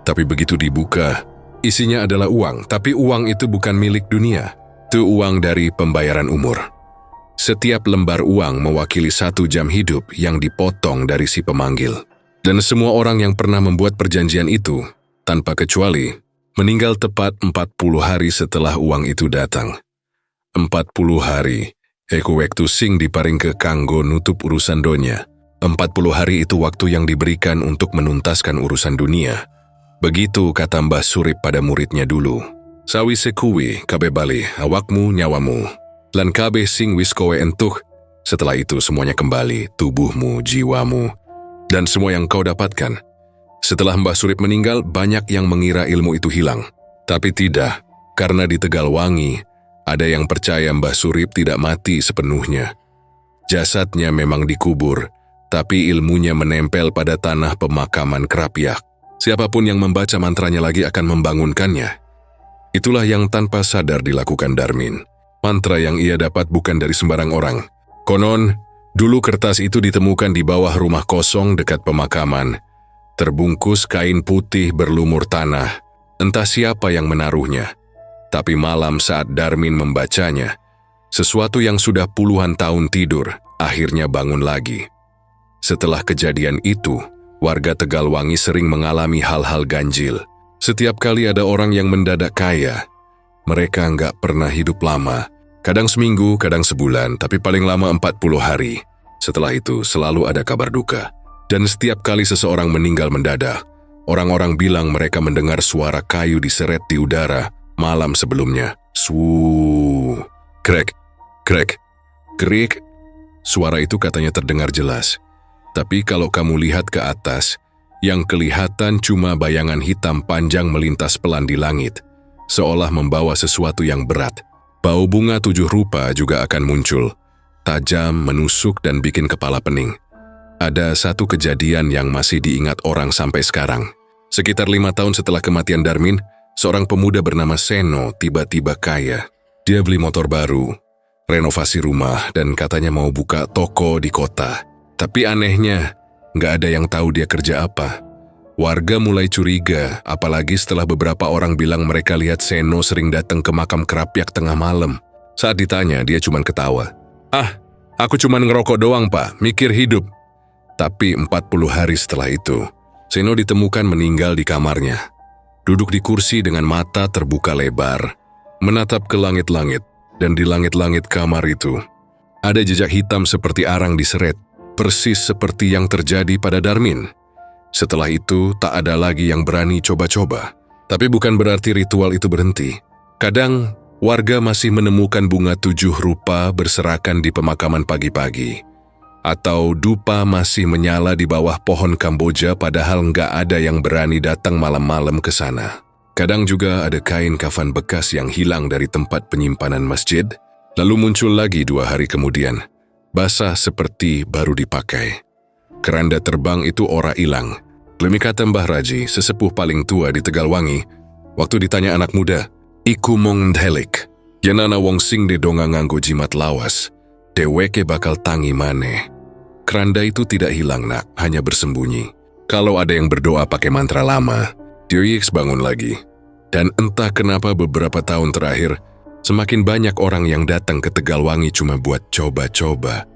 Tapi begitu dibuka, isinya adalah uang, tapi uang itu bukan milik dunia. Itu uang dari pembayaran umur. Setiap lembar uang mewakili 1 jam hidup yang dipotong dari si pemanggil. Dan semua orang yang pernah membuat perjanjian itu, tanpa kecuali, meninggal tepat 40 hari setelah uang itu datang. 40 hari, Eku waktu sing diparing ke kanggo nutup urusan donya. 40 hari itu waktu yang diberikan untuk menuntaskan urusan dunia. Begitu kata Mbah Surip pada muridnya dulu. Sawise kuwi kabe bali awakmu nyawamu. Lan kabe sing wis kowe entuk. Setelah itu semuanya kembali, tubuhmu, jiwamu, dan semua yang kau dapatkan. Setelah Mbah Surip meninggal, banyak yang mengira ilmu itu hilang. Tapi tidak, karena di Tegalwangi, ada yang percaya Mbah Surip tidak mati sepenuhnya. Jasadnya memang dikubur, tapi ilmunya menempel pada tanah pemakaman Krapyak. Siapapun yang membaca mantranya lagi akan membangunkannya. Itulah yang tanpa sadar dilakukan Darmin. Mantra yang ia dapat bukan dari sembarang orang. Konon, dulu kertas itu ditemukan di bawah rumah kosong dekat pemakaman. Terbungkus kain putih berlumur tanah. Entah siapa yang menaruhnya. Tapi malam saat Darmin membacanya, sesuatu yang sudah puluhan tahun tidur, akhirnya bangun lagi. Setelah kejadian itu, warga Tegalwangi sering mengalami hal-hal ganjil. Setiap kali ada orang yang mendadak kaya, mereka nggak pernah hidup lama. Kadang seminggu, kadang sebulan, tapi paling lama 40 hari. Setelah itu selalu ada kabar duka. Dan setiap kali seseorang meninggal mendadak, orang-orang bilang mereka mendengar suara kayu diseret di udara malam sebelumnya. Swuu, krek, krek, krik. Suara itu katanya terdengar jelas. Tapi kalau kamu lihat ke atas, yang kelihatan cuma bayangan hitam panjang melintas pelan di langit, seolah membawa sesuatu yang berat. Bau bunga 7 rupa juga akan muncul, tajam, menusuk dan bikin kepala pening. Ada satu kejadian yang masih diingat orang sampai sekarang. Sekitar 5 tahun setelah kematian Darmin, seorang pemuda bernama Seno tiba-tiba kaya. Dia beli motor baru, renovasi rumah, dan katanya mau buka toko di kota. Tapi anehnya, nggak ada yang tahu dia kerja apa. Warga mulai curiga, apalagi setelah beberapa orang bilang mereka lihat Seno sering datang ke makam Krapyak tengah malam. Saat ditanya, dia cuma ketawa. "Ah, aku cuma ngerokok doang, Pak, mikir hidup." Tapi 40 hari setelah itu, Seno ditemukan meninggal di kamarnya. Duduk di kursi dengan mata terbuka lebar, menatap ke langit-langit, dan di langit-langit kamar itu, ada jejak hitam seperti arang diseret, persis seperti yang terjadi pada Darmin. Setelah itu, tak ada lagi yang berani coba-coba. Tapi bukan berarti ritual itu berhenti. Kadang, warga masih menemukan bunga 7 rupa berserakan di pemakaman pagi-pagi. Atau dupa masih menyala di bawah pohon Kamboja padahal nggak ada yang berani datang malam-malam ke sana. Kadang juga ada kain kafan bekas yang hilang dari tempat penyimpanan masjid, lalu muncul lagi 2 hari kemudian, basah seperti baru dipakai. Keranda terbang itu ora ilang. Demi kata Mbah Raji, sesepuh paling tua di Tegalwangi, waktu ditanya anak muda, "Iku mong ndhelik, yenana wong sing de donga nganggo jimat lawas, deweke bakal tangi maneh." Keranda itu tidak hilang, nak, hanya bersembunyi. Kalau ada yang berdoa pakai mantra lama, dia bangun lagi. Dan entah kenapa beberapa tahun terakhir, semakin banyak orang yang datang ke Tegalwangi cuma buat coba-coba.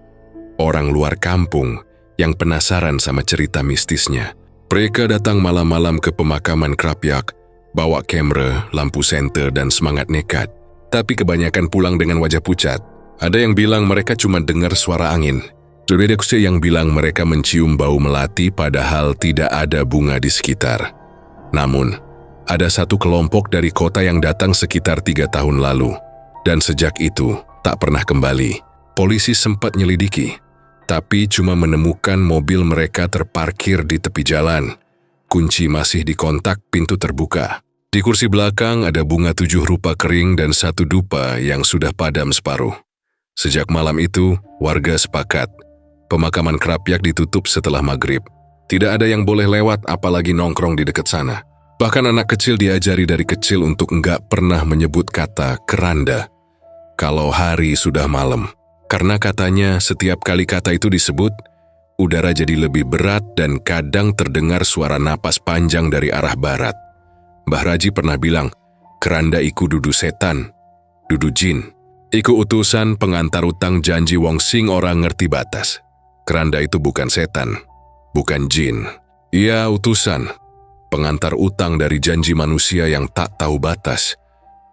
Orang luar kampung yang penasaran sama cerita mistisnya. Mereka datang malam-malam ke pemakaman Krapyak, bawa kamera, lampu senter, dan semangat nekat. Tapi kebanyakan pulang dengan wajah pucat. Ada yang bilang mereka cuma dengar suara angin. Ada yang bilang mereka mencium bau melati padahal tidak ada bunga di sekitar. Namun, ada satu kelompok dari kota yang datang sekitar 3 tahun lalu. Dan sejak itu, tak pernah kembali. Polisi sempat nyelidiki, tapi cuma menemukan mobil mereka terparkir di tepi jalan. Kunci masih di kontak, pintu terbuka. Di kursi belakang ada bunga 7 rupa kering dan 1 dupa yang sudah padam separuh. Sejak malam itu, warga sepakat. Pemakaman Krapyak ditutup setelah maghrib. Tidak ada yang boleh lewat apalagi nongkrong di dekat sana. Bahkan anak kecil diajari dari kecil untuk enggak pernah menyebut kata keranda kalau hari sudah malam. Karena katanya setiap kali kata itu disebut, udara jadi lebih berat dan kadang terdengar suara napas panjang dari arah barat. Mbah Raji pernah bilang, keranda iku dudu setan, dudu jin. Iku utusan pengantar utang janji wong sing orang ngerti batas. Keranda itu bukan setan, bukan jin. Ia utusan, pengantar utang dari janji manusia yang tak tahu batas.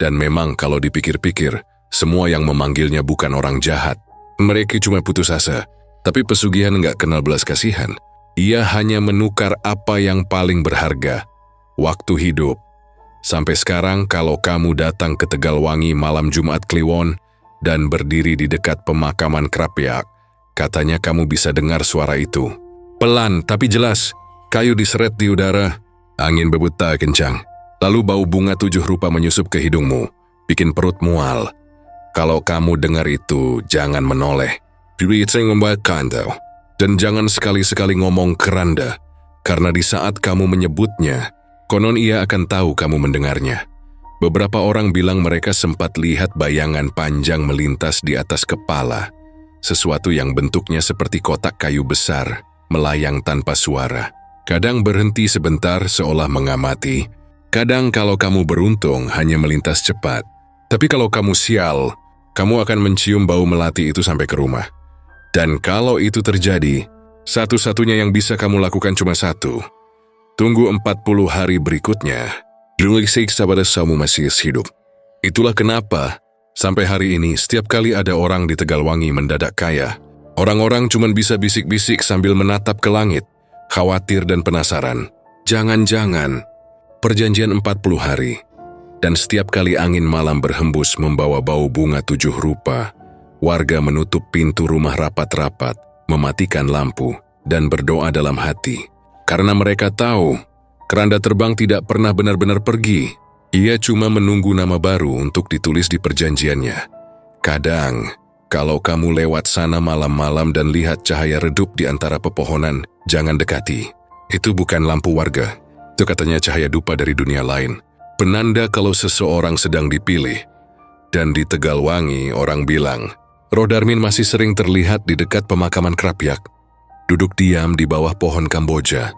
Dan memang kalau dipikir-pikir, semua yang memanggilnya bukan orang jahat. Mereka cuma putus asa, tapi pesugihan nggak kenal belas kasihan. Ia hanya menukar apa yang paling berharga, waktu hidup. Sampai sekarang kalau kamu datang ke Tegalwangi malam Jumat Kliwon dan berdiri di dekat pemakaman Krapyak, katanya kamu bisa dengar suara itu. Pelan tapi jelas, kayu diseret di udara, angin berbuta kencang. Lalu bau bunga 7 rupa menyusup ke hidungmu, bikin perut mual. Kalau kamu dengar itu, jangan menoleh. Sering membahayakan tau. Dan jangan sekali-sekali ngomong keranda, karena di saat kamu menyebutnya, konon ia akan tahu kamu mendengarnya. Beberapa orang bilang mereka sempat lihat bayangan panjang melintas di atas kepala, sesuatu yang bentuknya seperti kotak kayu besar, melayang tanpa suara. Kadang berhenti sebentar seolah mengamati, kadang kalau kamu beruntung hanya melintas cepat. Tapi kalau kamu sial, kamu akan mencium bau melati itu sampai ke rumah. Dan kalau itu terjadi, satu-satunya yang bisa kamu lakukan cuma satu. Tunggu 40 hari berikutnya, jangan siksa pada kamu masih hidup. Itulah kenapa, sampai hari ini setiap kali ada orang di Tegalwangi mendadak kaya, orang-orang cuma bisa bisik-bisik sambil menatap ke langit, khawatir dan penasaran. Jangan-jangan, perjanjian 40 hari, dan setiap kali angin malam berhembus membawa bau bunga 7 rupa, warga menutup pintu rumah rapat-rapat, mematikan lampu, dan berdoa dalam hati. Karena mereka tahu, keranda terbang tidak pernah benar-benar pergi. Ia cuma menunggu nama baru untuk ditulis di perjanjiannya. Kadang, kalau kamu lewat sana malam-malam dan lihat cahaya redup di antara pepohonan, jangan dekati. Itu bukan lampu warga. Itu katanya cahaya dupa dari dunia lain. Penanda kalau seseorang sedang dipilih. Dan di Tegalwangi orang bilang, Roh Darmin masih sering terlihat di dekat pemakaman Krapyak, duduk diam di bawah pohon Kamboja.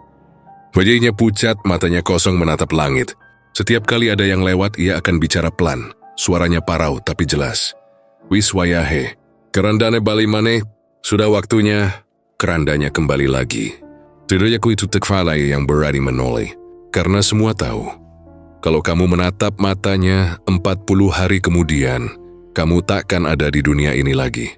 Wajahnya pucat, matanya kosong menatap langit. Setiap kali ada yang lewat, ia akan bicara pelan. Suaranya parau tapi jelas. Wis wayahe, kerandane bali maneh, sudah waktunya. Kerandanya kembali lagi. Tidaknya ku itu tekfalai yang berani menoleh. Karena semua tahu, kalau kamu menatap matanya 40 hari kemudian, kamu takkan ada di dunia ini lagi.